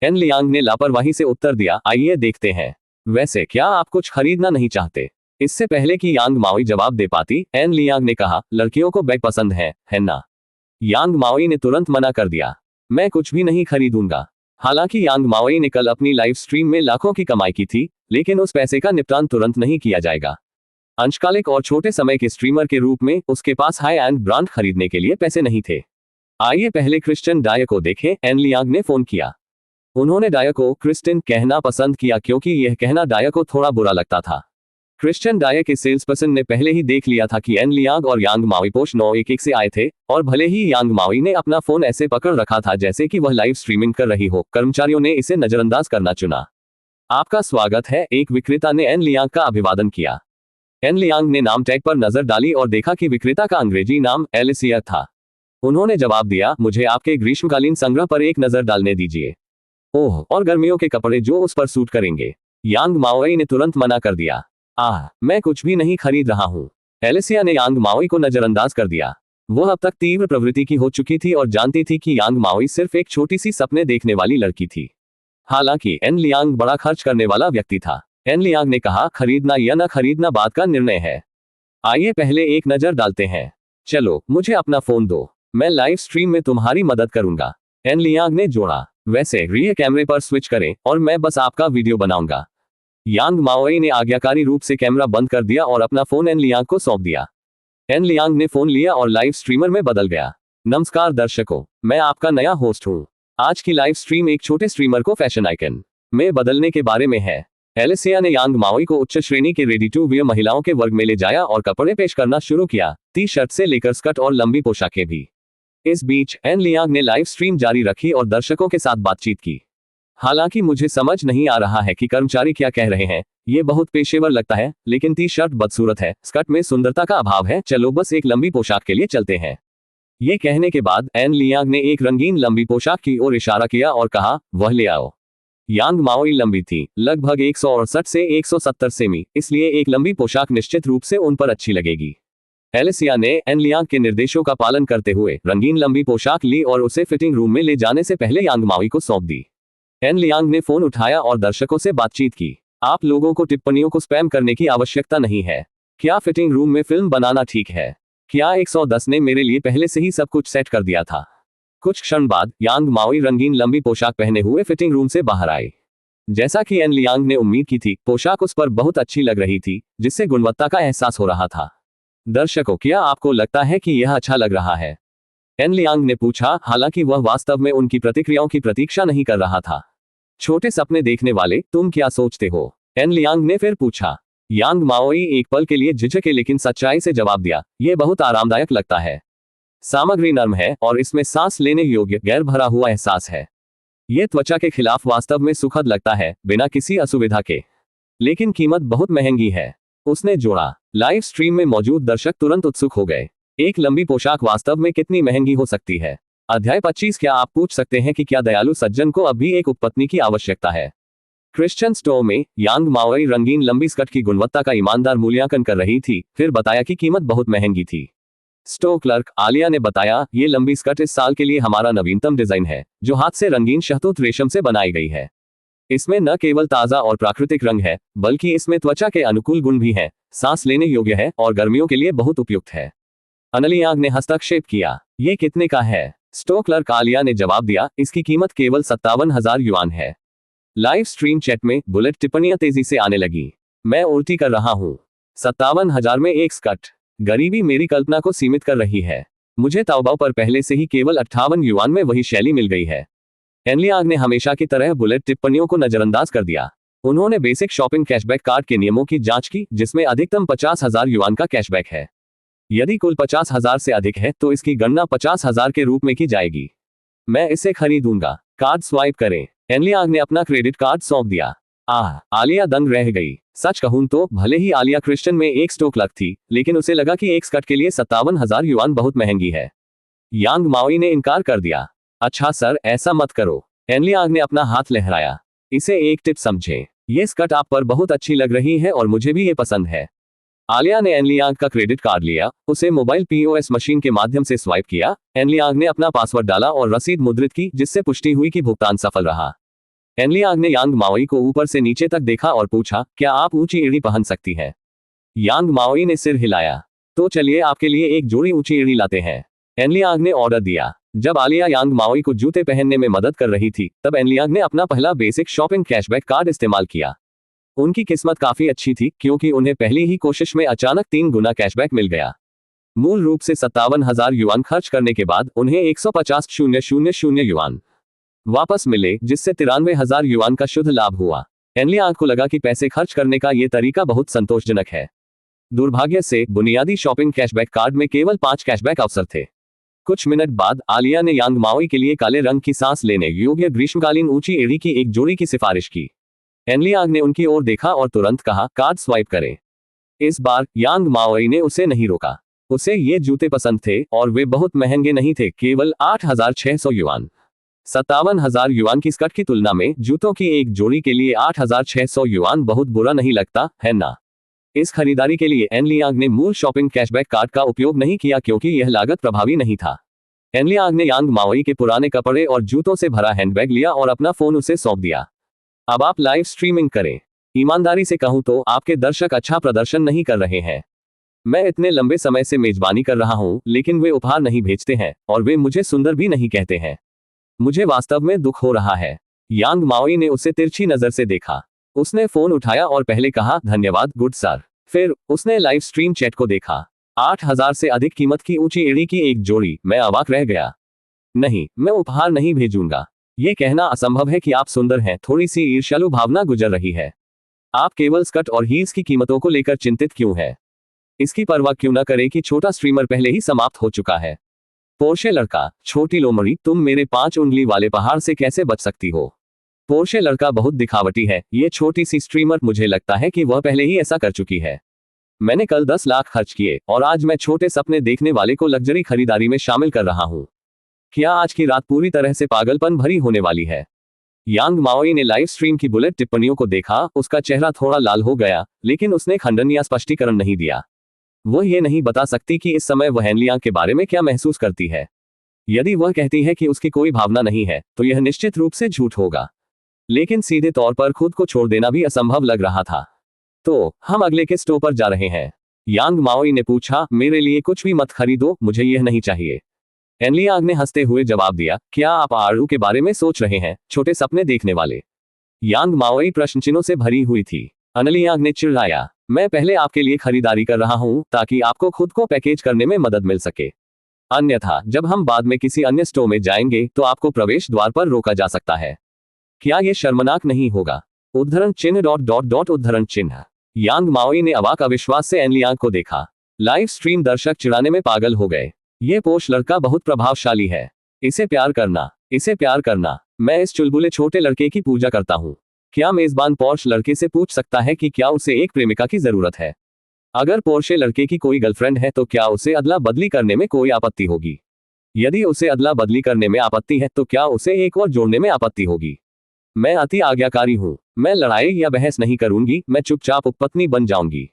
एन लियांग ने लापरवाही से उत्तर दिया, आइए देखते हैं। वैसे क्या आप कुछ खरीदना नहीं चाहते? इससे पहले कि यांग माओई जवाब दे पाती, एन लियांग ने कहा, लड़कियों को बैग पसंद है ना? यांग माओई ने तुरंत मना कर दिया, मैं कुछ भी नहीं खरीदूंगा। हालांकि यांग माओई ने कल अपनी लाइव स्ट्रीम में लाखों की कमाई की थी, लेकिन उस पैसे का निपटान तुरंत नहीं किया जाएगा। अंशकालिक और छोटे समय के स्ट्रीमर के रूप में उसके पास हाई एंड ब्रांड खरीदने के लिए पैसे नहीं थे। आइए पहले क्रिस्टियन डायर को देखें। एन लियांग ने फोन किया। उन्होंने डायर को क्रिस्टियन कहना पसंद किया क्योंकि यह कहना डायर को थोड़ा बुरा लगता था। क्रिस्टियन डायर के सेल्स पर्सन ने पहले ही देख लिया था कि एन लियांग और यांग माओई पोस्ट 911 से आए थे, और भले ही यांग माओई ने अपना फोन ऐसे पकड़ रखा था जैसे कि वह लाइव स्ट्रीमिंग कर रही हो, कर्मचारियों ने इसे नजरअंदाज करना चुना। आपका स्वागत है, एक विक्रेता ने एन लियांग का अभिवादन किया। एन लियांग ने नाम टैग पर नजर डाली और देखा कि विक्रेता का अंग्रेजी नाम एलिसिया था। उन्होंने जवाब दिया, मुझे आपके ग्रीष्मकालीन संग्रह पर एक नजर डालने दीजिए। ओह, और गर्मियों के कपड़े जो उस पर सूट करेंगे। यांग माओई ने तुरंत मना कर दिया। मैं कुछ भी नहीं खरीद रहा हूँ। एलिसिया ने यांग माओई को नजरअंदाज कर दिया। वह अब तक तीव्र प्रवृत्ति की हो चुकी थी और जानती थी कि यांग माओई सिर्फ एक छोटी सी सपने देखने वाली लड़की थी। हालांकि एन लियांग बड़ा खर्च करने वाला व्यक्ति था। एन लियांग ने कहा, खरीदना या न खरीदना बात का निर्णय है। आइए पहले एक नजर डालते हैं। चलो, मुझे अपना फोन दो, मैं लाइव स्ट्रीम में तुम्हारी मदद करूंगा। एन लियांग ने जोड़ा। वैसे रियर कैमरे पर स्विच करें और मैं बस आपका वीडियो बनाऊंगा। यांग माओई ने आज्ञाकारी रूप से कैमरा बंद कर दिया और अपना फोन एन लियांग को सौंप दिया। एन लियांग ने फोन लिया और लाइव स्ट्रीमर में बदल गया। नमस्कार दर्शकों, मैं आपका नया होस्ट हूं। आज की लाइव स्ट्रीम एक छोटे स्ट्रीमर को फैशन आइकन में बदलने के बारे में है। एलिसिया ने यांग माओई को उच्च श्रेणी के रेडी टू वियर महिलाओं के वर्ग में ले जाया और कपड़े पेश करना शुरू किया, टी शर्ट से लेकर स्कर्ट और लंबी पोशाकें भी। इस बीच एन लियांग ने लाइव स्ट्रीम जारी रखी और दर्शकों के साथ बातचीत की। हालांकि मुझे समझ नहीं आ रहा है कि कर्मचारी क्या कह रहे हैं। ये बहुत पेशेवर लगता है, लेकिन टी शर्ट बदसूरत है, स्कर्ट में सुंदरता का अभाव है, चलो बस एक लंबी पोशाक के लिए चलते हैं। ये कहने के बाद एन लियांग ने एक रंगीन लंबी पोशाक की ओर इशारा किया और कहा, वह ले आओ। यांग माओई लंबी थी, लगभग 168 से 170 सेमी, इसलिए एक लंबी पोशाक निश्चित रूप से उन पर अच्छी लगेगी। एलिसिया ने एन लियांग के निर्देशों का पालन करते हुए रंगीन लंबी पोशाक ली और उसे फिटिंग रूम में ले जाने से पहले यांग माओई को सौंप दी। एन लियांग ने फोन उठाया और दर्शकों से बातचीत की। आप लोगों को टिप्पणियों को स्पैम करने की आवश्यकता नहीं है। क्या फिटिंग रूम में फिल्म बनाना ठीक है? क्या 110 ने मेरे लिए पहले से ही सब कुछ सेट कर दिया था? कुछ क्षण बाद यांग माओई रंगीन लंबी पोशाक पहने हुए फिटिंग रूम से बाहर आई। जैसा कि एन लियांग ने उम्मीद की थी, पोशाक उस पर बहुत अच्छी लग रही थी, जिससे गुणवत्ता का एहसास हो रहा था। दर्शकों, क्या आपको लगता है कि यह अच्छा लग रहा है? एन लियांग ने पूछा, हालांकि वह वास्तव में उनकी प्रतिक्रियाओं की प्रतीक्षा नहीं कर रहा था। छोटे सपने देखने वाले, तुम क्या सोचते हो? एन लियांग ने फिर पूछा। यांग माओई एक पल के लिए झिझके लेकिन सच्चाई से जवाब दिया, यह बहुत आरामदायक लगता है। सामग्री नरम है और इसमें सांस लेने योग्य गैर भरा हुआ एहसास है। यह त्वचा के खिलाफ वास्तव में सुखद लगता है, बिना किसी असुविधा के। लेकिन कीमत बहुत महंगी है, उसने जोड़ा। लाइव स्ट्रीम में मौजूद दर्शक तुरंत उत्सुक हो गए। एक लंबी पोशाक वास्तव में कितनी महंगी हो सकती है? अध्याय 25। क्या आप पूछ सकते हैं कि क्या दयालु सज्जन को अभी एक उपपत्नी की आवश्यकता है? क्रिश्चियन स्टोर में यांग माओई रंगीन लंबी स्कर्ट की गुणवत्ता का ईमानदार मूल्यांकन कर रही थी, फिर बताया कि कीमत बहुत महंगी थी। स्टोर क्लर्क आलिया ने बताया, ये लंबी स्कर्ट इस साल के लिए हमारा नवीनतम डिजाइन है, जो हाथ से रंगीन शहतूत रेशम से बनाई गई है। इसमें न केवल ताजा और प्राकृतिक रंग है, बल्कि इसमें त्वचा के अनुकूल गुण भी हैं, सांस लेने योग्य है और गर्मियों के लिए बहुत उपयुक्त है। अनलियांग ने हस्तक्षेप किया, ये कितने का है? स्टोर क्लर्क आलिया ने जवाब दिया, इसकी कीमत केवल 57,000 युआन है। लाइव स्ट्रीम चैट में बुलेट टिप्पणियां तेजी से आने लगी। मैं उल्टी कर रहा हूं। 57,000 में एक स्कर्ट? गरीबी मेरी कल्पना को सीमित कर रही है। मुझे ताओबाओ पर पहले से ही केवल 58 युआन में वही शैली मिल गई है। एन लियांग ने हमेशा की तरह बुलेट टिप्पणियों को नजरअंदाज कर दिया। उन्होंने बेसिक शॉपिंग कैशबैक कार्ड के नियमों की जांच की, जिसमें अधिकतम 50,000 युआन का कैशबैक है। यदि कुल 50,000 से अधिक है तो इसकी गणना 50,000 के रूप में की जाएगी। मैं इसे खरीदूंगा। कार्ड स्वाइप करें। एन लियांग ने अपना क्रेडिट कार्ड सौंप दिया। आलिया दंग रह गई। सच कहूं तो भले ही आलिया क्रिश्चियन में एक स्टोर क्लर्क थी, लेकिन उसे लगा कि एक स्कर्ट के लिए 57,000 युआन बहुत महंगी है। यांग माओई ने इनकार कर दिया। अच्छा सर, ऐसा मत करो। एन लियांग ने अपना हाथ लहराया। इसे एक टिप समझें। ये स्कर्ट आप पर बहुत अच्छी लग रही है और मुझे भी ये पसंद है। आलिया ने एन लियांग का क्रेडिट कार्ड लिया, उसे मोबाइल पीओएस मशीन के माध्यम से स्वाइप किया। एन लियांग ने अपना पासवर्ड डाला और रसीद मुद्रित की, जिससे पुष्टि हुई कि भुगतान सफल रहा। एन लियांग ने यांग माओई को ऊपर से नीचे तक देखा और पूछा, क्या आप ऊंची एड़ी पहन सकती हैं? यांग माओई ने सिर हिलाया। तो चलिए आपके लिए एक जोड़ी ऊंची एड़ी लाते हैं। एन लियांग ने ऑर्डर दिया। जब आलिया यांग माओई को जूते पहनने में मदद कर रही थी, तब एनलियांग ने अपना पहला बेसिक शॉपिंग कैशबैक कार्ड इस्तेमाल किया। उनकी किस्मत काफी अच्छी थी, क्योंकि उन्हें पहली ही कोशिश में अचानक 3 गुना कैशबैक मिल गया। मूल रूप से 57,000 युआन खर्च करने के बाद उन्हें 150,000 युआन वापस मिले, जिससे 93,000 युआन का शुद्ध लाभ हुआ। एनलियांग को लगा कि पैसे खर्च करने का ये तरीका बहुत संतोषजनक है। दुर्भाग्य से बुनियादी शॉपिंग कैशबैक कार्ड में केवल 5 कैशबैक अवसर थे। कुछ मिनट बाद आलिया ने यांग माओई के लिए काले रंग की सांस लेने योग्य ग्रीष्मकालीन ऊंची एड़ी की एक जोड़ी की सिफारिश की। एनलियांग ने उनकी ओर देखा और तुरंत कहा, कार्ड स्वाइप करें। इस बार यांग माओई ने उसे नहीं रोका। उसे ये जूते पसंद थे और वे बहुत महंगे नहीं थे, केवल 8,600 युआन। 57,000 युआन की स्कर्ट की तुलना में जूतों की एक जोड़ी के लिए 8,600 युआन बहुत बुरा नहीं लगता है ना। इस खरीदारी के लिए एनलियांग ने मूल शॉपिंग कैशबैक कार्ड का उपयोग नहीं किया, क्योंकि यह लागत प्रभावी नहीं था। एनलियांग ने यांग माओई के पुराने कपड़े और जूतों से भरा हैंडबैग लिया और अपना फोन उसे सौंप दिया। अब आप लाइव स्ट्रीमिंग करें। ईमानदारी से कहूं तो आपके दर्शक अच्छा प्रदर्शन नहीं कर रहे हैं। मैं इतने लंबे समय से मेजबानी कर रहा हूं, लेकिन वे उपहार नहीं भेजते हैं और वे मुझे सुंदर भी नहीं कहते हैं। मुझे वास्तव में दुख हो रहा है। यांग माओई ने उसे तिरछी नजर से देखा। उसने फोन उठाया और पहले कहा, धन्यवाद गुड सर। फिर उसने लाइव स्ट्रीम चैट को देखा। 8,000 से अधिक कीमत की ऊंची एड़ी की एक जोड़ी। मैं अवाक रह गया। नहीं, मैं उपहार नहीं भेजूंगा। ये कहना असंभव है कि आप सुंदर हैं। थोड़ी सी ईर्ष्यालु भावना गुजर रही है। आप केवल स्कर्ट और हील्स की कीमतों को लेकर चिंतित क्यों हैं? इसकी परवाह क्यों न करें कि छोटा स्ट्रीमर पहले ही समाप्त हो चुका है। पोर्शे लड़का, छोटी लोमड़ी, तुम मेरे 5 उंगली वाले पहाड़ से कैसे बच सकती हो? पोर्शे लड़का बहुत दिखावटी है। ये छोटी सी स्ट्रीमर, मुझे लगता है कि वह पहले ही ऐसा कर चुकी है। मैंने कल 10 लाख खर्च किए और आज मैं छोटे सपने देखने वाले को लग्जरी खरीदारी में शामिल कर रहा हूँ। क्या आज की रात पूरी तरह से पागलपन भरी होने वाली है? यांग माओई ने लाइव स्ट्रीम की बुलेट टिप्पणियों को देखा। उसका चेहरा थोड़ा लाल हो गया, लेकिन उसने खंडन या स्पष्टीकरण नहीं दिया। वह ये नहीं बता सकती कि इस समय वह एनलियांग के बारे में क्या महसूस करती है। यदि वह कहती है कि उसकी कोई भावना नहीं है, तो यह निश्चित रूप से झूठ होगा। लेकिन सीधे तौर पर खुद को छोड़ देना भी असंभव लग रहा था। तो हम अगले के स्टोर पर जा रहे हैं? यांग माओई ने पूछा। मेरे लिए कुछ भी मत खरीदो, मुझे यह नहीं चाहिए। एनलियांग ने हंसते हुए जवाब दिया, क्या आप आड़ू के बारे में सोच रहे हैं, छोटे सपने देखने वाले? यांग माओई प्रश्नचिन्हों से भरी हुई थी। एनलियांग ने चिढ़ाया, मैं पहले आपके लिए खरीदारी कर रहा हूं ताकि आपको खुद को पैकेज करने में मदद मिल सके। अन्यथा जब हम बाद में किसी अन्य स्टोर में जाएंगे तो आपको प्रवेश द्वार पर रोका जा सकता है। क्या यह शर्मनाक नहीं होगा? उद्धरण चिन्ह डॉट डॉट डॉट उद्धरण चिन्ह। यांग माओई ने अवाक अविश्वास से एनलियांग को देखा। लाइव स्ट्रीम दर्शक चिढ़ाने में पागल हो गए। ये पोष लड़का बहुत प्रभावशाली है। इसे प्यार करना, इसे प्यार करना। मैं इस चुलबुले छोटे लड़के की पूजा करता हूँ। क्या मेजबान पोर्श लड़के से पूछ सकता है कि क्या उसे एक प्रेमिका की जरूरत है? अगर पोर्शे लड़के की कोई गर्लफ्रेंड है तो क्या उसे अदला बदली करने में कोई आपत्ति होगी? यदि उसे अदला बदली करने में आपत्ति है तो क्या उसे एक और जोड़ने में आपत्ति होगी? मैं अति आज्ञाकारी हूँ। मैं लड़ाई या बहस नहीं करूंगी, मैं चुपचाप उपपत्नी बन जाऊंगी।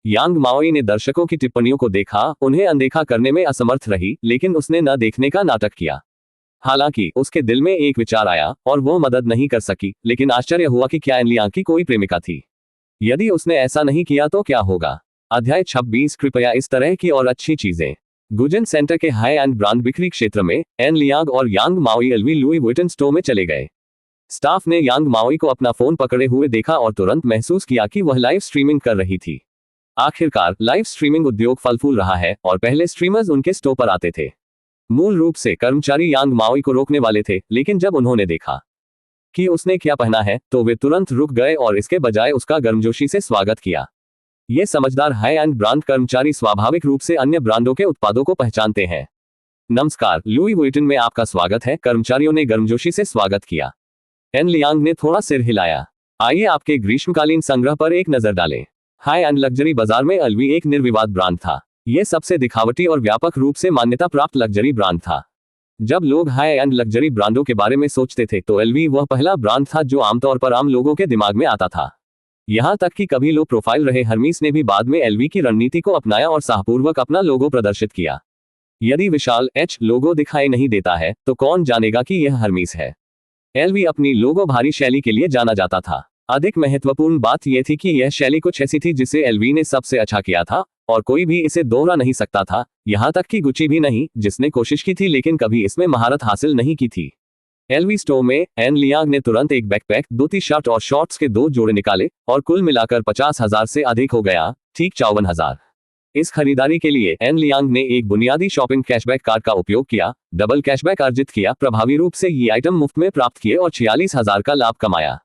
यांग माओई ने दर्शकों की टिप्पणियों को देखा, उन्हें अनदेखा करने में असमर्थ रही, लेकिन उसने न देखने का नाटक किया। हालांकि उसके दिल में एक विचार आया और वो मदद नहीं कर सकी, लेकिन आश्चर्य हुआ कि क्या एनलियांग की कोई प्रेमिका थी। यदि उसने ऐसा नहीं किया तो क्या होगा? अध्याय 26। कृपया इस तरह की और अच्छी चीजें। गुजन सेंटर के हाई एंड ब्रांड बिक्री क्षेत्र में एनलियांग और यांग माओई एलवी लुई वुइटन स्टोर में चले गए। स्टाफ ने यांग माओई को अपना फोन पकड़े हुए देखा और तुरंत महसूस किया कि वह लाइव स्ट्रीमिंग कर रही थी। आखिरकार लाइव स्ट्रीमिंग उद्योग फल फूल रहा है और पहले स्ट्रीमर्स उनके स्टोर पर आते थे। मूल रूप से कर्मचारी यांग माओई को रोकने वाले थे, लेकिन जब उन्होंने देखा कि उसने क्या पहना है तो वे तुरंत रुक गए और इसके बजाय उसका गर्मजोशी से स्वागत किया। ये समझदार हाई एंड ब्रांड कर्मचारी स्वाभाविक रूप से अन्य ब्रांडों के उत्पादों को पहचानते हैं। नमस्कार, लुई वुइटन में आपका स्वागत है, कर्मचारियों ने गर्मजोशी से स्वागत किया। एनलियांग ने थोड़ा सिर हिलाया। आइए आपके ग्रीष्मकालीन संग्रह पर एक नजर डालें। हाई एंड लग्जरी बाजार में एलवी एक निर्विवाद ब्रांड था। यह सबसे दिखावटी और व्यापक रूप से मान्यता प्राप्त लग्जरी ब्रांड था। जब लोग हाई एंड लग्जरी ब्रांडों के बारे में सोचते थे तो एलवी वह पहला ब्रांड था जो आमतौर पर आम लोगों के दिमाग में आता था। यहां तक कि कभी लो प्रोफाइल रहे हर्मीस ने भी बाद में एलवी की रणनीति को अपनाया और साहपूर्वक अपना लोगो प्रदर्शित किया। यदि विशाल एच लोगो दिखाई नहीं देता है तो कौन जानेगा कि यह हर्मीस है। एलवी अपनी लोगो भारी शैली के लिए जाना जाता था। अधिक महत्वपूर्ण बात यह थी कि यह शैली कुछ ऐसी थी जिसे एलवी ने सबसे अच्छा किया था और कोई भी इसे दोहरा नहीं सकता था, यहाँ तक कि गुची भी नहीं, जिसने कोशिश की थी लेकिन कभी इसमें महारत हासिल नहीं की थी। एलवी स्टोर में एन लियांग ने तुरंत एक बैकपैक, 2 टी शर्ट और शॉर्ट्स के 2 जोड़े निकाले और कुल मिलाकर 50,000 से अधिक हो गया, ठीक 54,000। इस खरीदारी के लिए एन लियांग ने एक बुनियादी शॉपिंग कैशबैक कार्ड का उपयोग किया, डबल कैशबैक अर्जित किया, प्रभावी रूप से ये आइटम मुफ्त में प्राप्त किए और 46,000 का लाभ कमाया।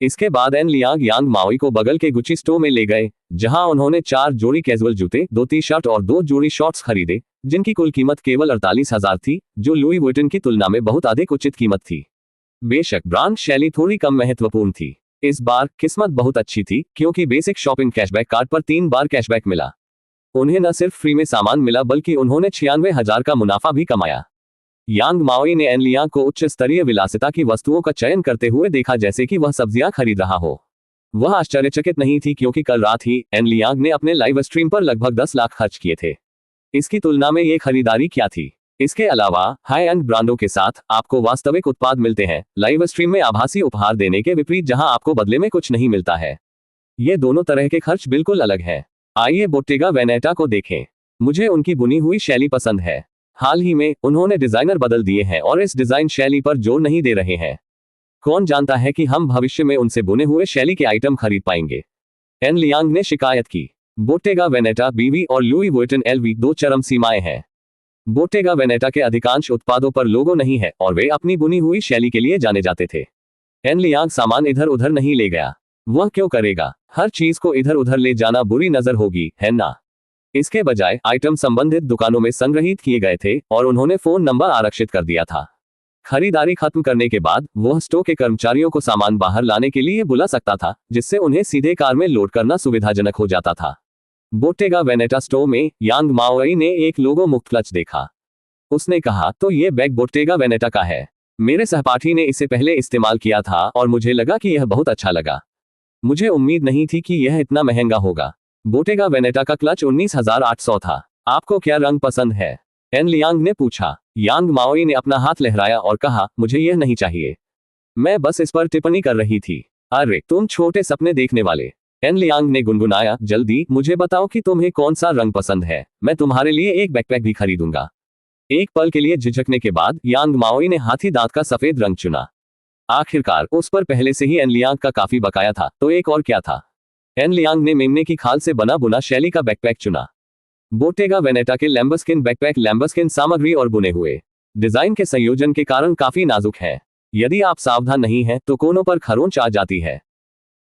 इसके बाद एन लियांग यांग माओई को बगल के गुची स्टोर में ले गए, जहां उन्होंने 4 जोड़ी कैजुअल जूते, 2 टी शर्ट और 2 जोड़ी शॉर्ट्स खरीदे, जिनकी कुल कीमत केवल 48,000 थी, जो लुई वुइटन की तुलना में बहुत अधिक उचित कीमत थी। बेशक ब्रांड शैली थोड़ी कम महत्वपूर्ण थी। इस बार किस्मत बहुत अच्छी थी, क्योंकि बेसिक शॉपिंग कैशबैक कार्ड पर 3 बार कैशबैक मिला। उन्हें न सिर्फ फ्री में सामान मिला बल्कि उन्होंने 96,000 का मुनाफा भी कमाया। यांग माओई ने एन लियांग को उच्च स्तरीय विलासिता की वस्तुओं का चयन करते हुए देखा, जैसे कि वह सब्जियां खरीद रहा हो। वह आश्चर्यचकित नहीं थी, क्योंकि कल रात ही एन लियांग ने अपने लाइव स्ट्रीम पर लगभग 10 लाख खर्च किए थे। इसकी तुलना में ये खरीदारी क्या थी? इसके अलावा हाई एंड ब्रांडों के साथ आपको वास्तविक उत्पाद मिलते हैं, लाइव स्ट्रीम में आभासी उपहार देने के विपरीत, जहां आपको बदले में कुछ नहीं मिलता है। ये दोनों तरह के खर्च बिल्कुल अलग हैं। आइए बोट्टेगा वेनेटा को देखें। मुझे उनकी बुनी हुई शैली पसंद है। हाल ही में उन्होंने डिजाइनर बदल दिए हैं और इस डिजाइन शैली पर जोर नहीं दे रहे हैं। कौन जानता है कि हम भविष्य में उनसे बुने हुए शैली के आइटम खरीद पाएंगे। एन लियांग ने शिकायत की। बोट्टेगा वेनेटा बीवी और लुई वुइटन एलवी 2 चरम सीमाएं हैं। बोट्टेगा वेनेटा के अधिकांश उत्पादों पर लोगो नहीं है और वे अपनी बुनी हुई शैली के लिए जाने जाते थे। एन लियांग सामान इधर उधर नहीं ले गया। वह क्यों करेगा? हर चीज को इधर उधर ले जाना बुरी नजर होगी, है ना? इसके बजाय आइटम संबंधित दुकानों में संग्रहित किए गए थे और उन्होंने फोन नंबर आरक्षित कर दिया था। खरीदारी खत्म करने के बाद वह स्टोर के कर्मचारियों को सामान बाहर लाने के लिए बुला सकता था, जिससे उन्हें सीधे कार में लोड करना सुविधाजनक हो जाता था। बोट्टेगा वेनेटा स्टोर में यांग माओई ने एक लोगो मुक्त क्लच देखा। उसने कहा, तो ये बैग बोट्टेगा वेनेटा का है। मेरे सहपाठी ने इसे पहले इस्तेमाल किया था और मुझे लगा कि यह बहुत अच्छा लगा। मुझे उम्मीद नहीं थी कि यह इतना महंगा होगा। बोट्टेगा वेनेटा का क्लच 19,800 था। आपको क्या रंग पसंद है? एन लियांग ने पूछा। यांग माओई ने अपना हाथ लहराया और कहा, मुझे यह नहीं चाहिए। मैं बस इस पर टिप्पणी कर रही थी। अरे तुम छोटे सपने देखने वाले। एन लियांग ने गुनगुनाया, जल्दी मुझे बताओ कि तुम्हें कौन सा रंग पसंद है। मैं तुम्हारे लिए एक बैकपैक भी खरीदूंगा। एक पल के लिए झिझकने के बाद यांग माओई ने हाथी दांत का सफेद रंग चुना। आखिरकार उस पर पहले से ही एन लियांग का काफी बकाया था, तो एक और क्या था? एन लियांग ने मेमने की खाल से बना बुना शैली का बैकपैक चुना। बोट्टेगा वेनेटा के लैम्बस्किन बैकपैक लैम्बस्किन सामग्री और बुने हुए डिजाइन के संयोजन के कारण काफी नाजुक है। यदि आप सावधान नहीं हैं तो कोनों पर खरोंच आ जाती है।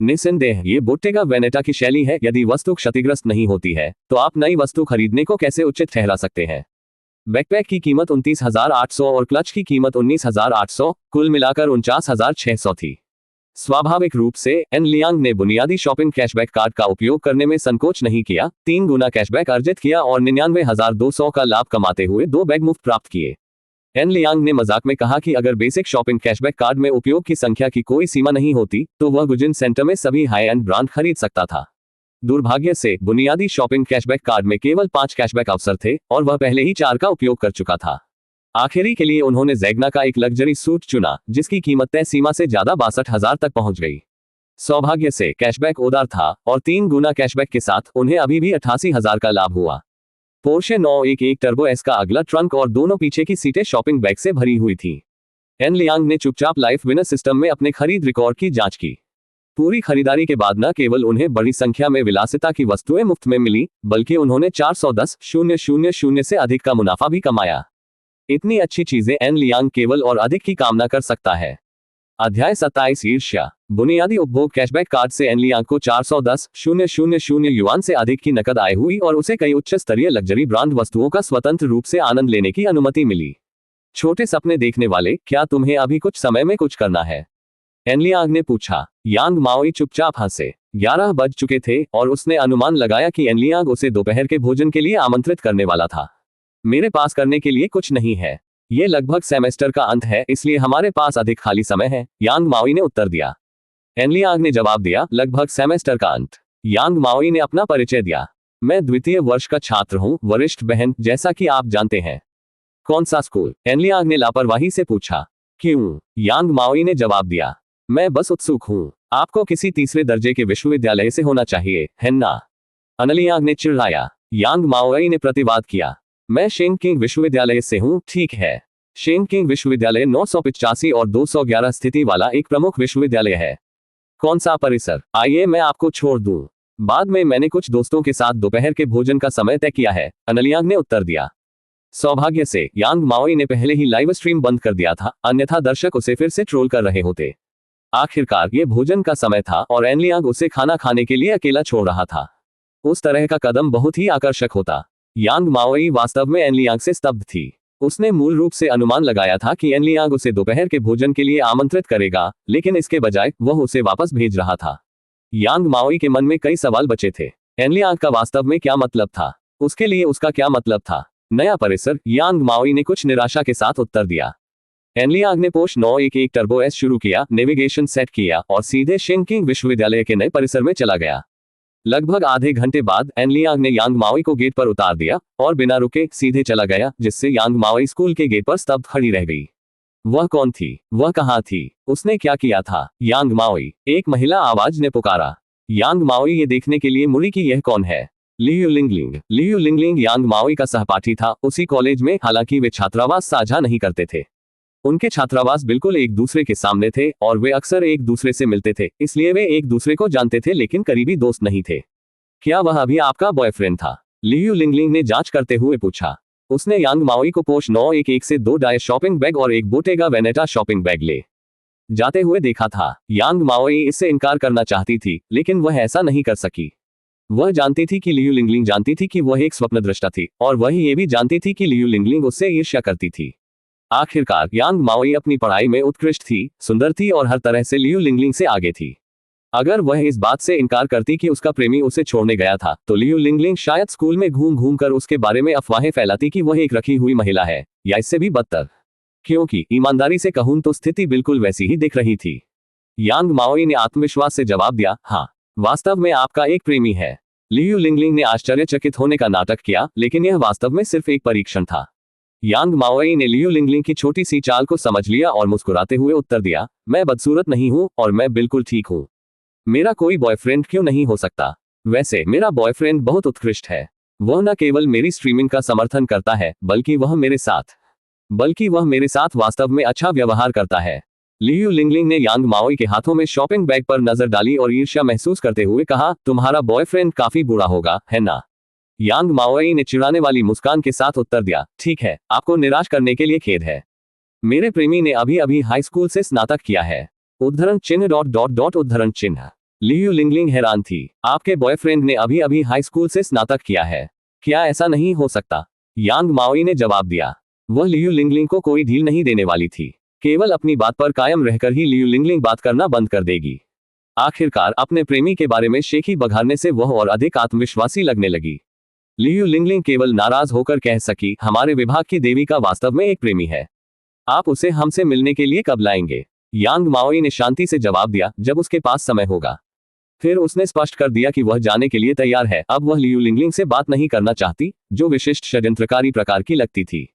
निस्संदेह ये बोट्टेगा वेनेटा की शैली है। यदि वस्तु क्षतिग्रस्त नहीं होती है तो आप नई वस्तु खरीदने को कैसे उचित ठहरा सकते हैं? बैकपैक की कीमत 29,800 और क्लच की कीमत 19,800, कुल मिलाकर 49,600 थी। स्वाभाविक रूप से एन लियांग ने बुनियादी शॉपिंग कैशबैक कार्ड का उपयोग करने में संकोच नहीं किया, 3 गुना कैशबैक अर्जित किया और 99,200 का लाभ कमाते हुए 2 बैग मुफ्त प्राप्त किए। एन लियांग ने मजाक में कहा कि अगर बेसिक शॉपिंग कैशबैक कार्ड में उपयोग की संख्या की कोई सीमा नहीं होती तो वह गुजिन सेंटर में सभी हाई एंड ब्रांड खरीद सकता था। दुर्भाग्य से बुनियादी शॉपिंग कैशबैक कार्ड में केवल 5 कैशबैक अवसर थे और वह पहले ही 4 का उपयोग कर चुका था। आखिरी के लिए उन्होंने ज़ैगना का एक लग्जरी सूट चुना, जिसकी कीमत तय सीमा से ज्यादा 62,000 तक पहुंच गई। सौभाग्य से कैशबैक उदार था और 3 गुना कैशबैक के साथ उन्हें अभी भी 88,000 का लाभ हुआ। पोर्शे 911 टर्बो एस का अगला ट्रंक और दोनों पीछे की सीटें शॉपिंग बैग से भरी हुई थी। एन लियांग ने चुपचाप लाइफ विनर सिस्टम में अपने खरीद रिकॉर्ड की जांच की। पूरी खरीदारी के बाद न केवल उन्हें बड़ी संख्या में विलासिता की वस्तुएं मुफ्त में मिली, बल्कि उन्होंने 410,000 से अधिक का मुनाफा भी कमाया। इतनी अच्छी चीजें एन लियांग केवल और अधिक की कामना कर सकता है। अध्याय 27 ईर्ष्या। बुनियादी उपभोग कैशबैक कार्ड से एन लियांग को 410,000 युआन से अधिक की नकद आय हुई और उसे कई उच्च स्तरीय लग्जरी ब्रांड वस्तुओं का स्वतंत्र रूप से आनंद लेने की अनुमति मिली। छोटे सपने देखने वाले, क्या तुम्हें अभी कुछ समय में कुछ करना है? एन लियांग ने पूछा। यांग माओई चुपचाप हंसे। 11 बज चुके थे और उसने अनुमान लगाया कि एन लियांग उसे दोपहर के भोजन के लिए आमंत्रित करने वाला था। मेरे पास करने के लिए कुछ नहीं है। ये लगभग सेमेस्टर का अंत है, इसलिए हमारे पास अधिक खाली समय है, यांग माओई ने उत्तर दिया। एन लियांग ने जवाब दिया, लगभग सेमेस्टर का अंत। यांग माओई ने अपना परिचय दिया। मैं द्वितीय वर्ष का छात्र हूँ, वरिष्ठ बहन, जैसा कि आप जानते हैं। कौन सा स्कूल? एन लियांग ने लापरवाही से पूछा। क्यों? यांग माओई ने जवाब दिया। मैं बस उत्सुक हूँ। आपको किसी तीसरे दर्जे के विश्वविद्यालय से होना चाहिए, है ना? अनलियांग ने चिढ़ाया। यांग माओई ने प्रतिवाद किया, मैं शेंगकिंग विश्वविद्यालय से हूँ, ठीक है। शेंगकिंग विश्वविद्यालय 985 और 211 स्थिति वाला एक प्रमुख विश्वविद्यालय है। कौन सा परिसर? आइए मैं आपको छोड़ दूं। बाद में मैंने कुछ दोस्तों के साथ दोपहर के भोजन का समय तय किया है, अनलियांग ने उत्तर दिया। सौभाग्य से यांग माओई ने पहले ही लाइव स्ट्रीम बंद कर दिया था, अन्यथा दर्शक उसे फिर से ट्रोल कर रहे होते। आखिरकार ये भोजन का समय था और एनलियांग उसे खाना खाने के लिए अकेला छोड़ रहा था। उस तरह का कदम बहुत ही आकर्षक होता। यांग माओई वास्तव में एनलियांग से स्तब्ध थी। उसने मूल रूप से अनुमान लगाया था कि एनलियांग उसे दोपहर के भोजन के लिए आमंत्रित करेगा, लेकिन इसके बजाय वह उसे वापस भेज रहा था। यांग माओई के मन में कई सवाल बचे थे। एनलियांग का वास्तव में क्या मतलब था? उसके लिए उसका क्या मतलब था? नया परिसर? यांग माओई ने कुछ निराशा के साथ उत्तर दिया। एनलियांग ने पोष 911 टर्बो एस शुरू किया, नेविगेशन सेट किया और सीधे शेंगकिंग विश्वविद्यालय के नए परिसर में चला गया। लगभग आधे घंटे बाद एनलियांग ने यांग माओई को गेट पर उतार दिया और बिना रुके सीधे चला गया, जिससे यांग माओई स्कूल के गेट पर स्तब्ध खड़ी रह गई। वह कौन थी? वह कहाँ थी? उसने क्या किया था? यांग माओई, एक महिला आवाज ने पुकारा। यांग माओई ये देखने के लिए मुड़ी कि यह कौन है। लियू लिंगलिंग। लियू लिंगलिंग यांग माओई का सहपाठी था उसी कॉलेज में, हालांकि वे छात्रावास साझा नहीं करते थे। उनके छात्रावास बिल्कुल एक दूसरे के सामने थे और वे अक्सर एक दूसरे से मिलते थे, इसलिए वे एक दूसरे को जानते थे लेकिन करीबी दोस्त नहीं थे। क्या वह अभी आपका बॉयफ्रेंड था? लियू लिंगलिंग ने जांच करते हुए पूछा। उसने यांग माओई को पोष 911 से 2 डाय शॉपिंग बैग और एक बोटेगा वेनेटा शॉपिंग बैग ले जाते हुए देखा था। यांग माओई इससे इनकार करना चाहती थी, लेकिन वह ऐसा नहीं कर सकी। वह जानती थी कि लियू लिंगलिंग जानती थी कि वह एक स्वप्नदृष्टा थी, और वह ये भी जानती थी कि लियू लिंगलिंग उससे ईर्ष्या करती थी। आखिरकार यांग माओई अपनी पढ़ाई में उत्कृष्ट थी, सुंदर थी और हर तरह से लियू लिंगलिंग से आगे थी। अगर वह इस बात से इनकार करती कि उसका प्रेमी उसे छोड़ने गया था, तो लियू लिंगलिंग शायद स्कूल में घूम घूम कर उसके बारे में अफवाहें फैलाती कि वह एक रखी हुई महिला है, या इससे भी बदतर। क्योंकि ईमानदारी से कहूं तो स्थिति बिल्कुल वैसी ही दिख रही थी। यांग माओई ने आत्मविश्वास से जवाब दिया, हाँ, वास्तव में आपका एक प्रेमी है। लियू लिंगलिंग ने आश्चर्यचकित होने का नाटक किया, लेकिन यह वास्तव में सिर्फ एक परीक्षण था। यांग माओई ने लियू लिंगलिंग की छोटी सी चाल को समझ लिया और मुस्कुराते हुए उत्तर दिया, मैं बदसूरत नहीं हूं और मैं बिल्कुल ठीक हूं। मेरा कोई बॉयफ्रेंड क्यों नहीं हो सकता? वैसे मेरा बॉयफ्रेंड बहुत उत्कृष्ट है। वह न केवल मेरी स्ट्रीमिंग का समर्थन करता है, बल्कि वह मेरे साथ वास्तव में अच्छा व्यवहार करता है। लियू लिंगलिंग ने यांग माओई के हाथों में शॉपिंग बैग पर नजर डाली और ईर्ष्या महसूस करते हुए कहा, तुम्हारा बॉयफ्रेंड काफी बुरा होगा, है ना? यांग माओई ने चिढ़ाने वाली मुस्कान के साथ उत्तर दिया, ठीक है, आपको निराश करने के लिए खेद है। मेरे प्रेमी ने अभी अभी हाई स्कूल से स्नातक किया है। उद्धरण चिन्ह डॉट डॉट डॉट उद्धरण चिन्ह। लियू लिंगलिंग हैरान थी। आपके बॉयफ्रेंड ने अभी अभी हाई स्कूल से स्नातक किया है? क्या ऐसा नहीं हो सकता? यांग माओई ने जवाब दिया। वह लियू लिंगलिंग को कोई ढील नहीं देने वाली थी। केवल अपनी बात पर कायम रहकर ही लियू लिंगलिंग बात करना बंद कर देगी। आखिरकार अपने प्रेमी के बारे में शेखी बघारने से वह और अधिक आत्मविश्वासी लगने लगी। लियू लिंगलिंग केवल नाराज होकर कह सकी, हमारे विभाग की देवी का वास्तव में एक प्रेमी है। आप उसे हमसे मिलने के लिए कब लाएंगे? यांग माओई ने शांति से जवाब दिया, जब उसके पास समय होगा। फिर उसने स्पष्ट कर दिया कि वह जाने के लिए तैयार है। अब वह लियू लिंगलिंग से बात नहीं करना चाहती, जो विशिष्ट षड्यंत्रकारी प्रकार की लगती थी।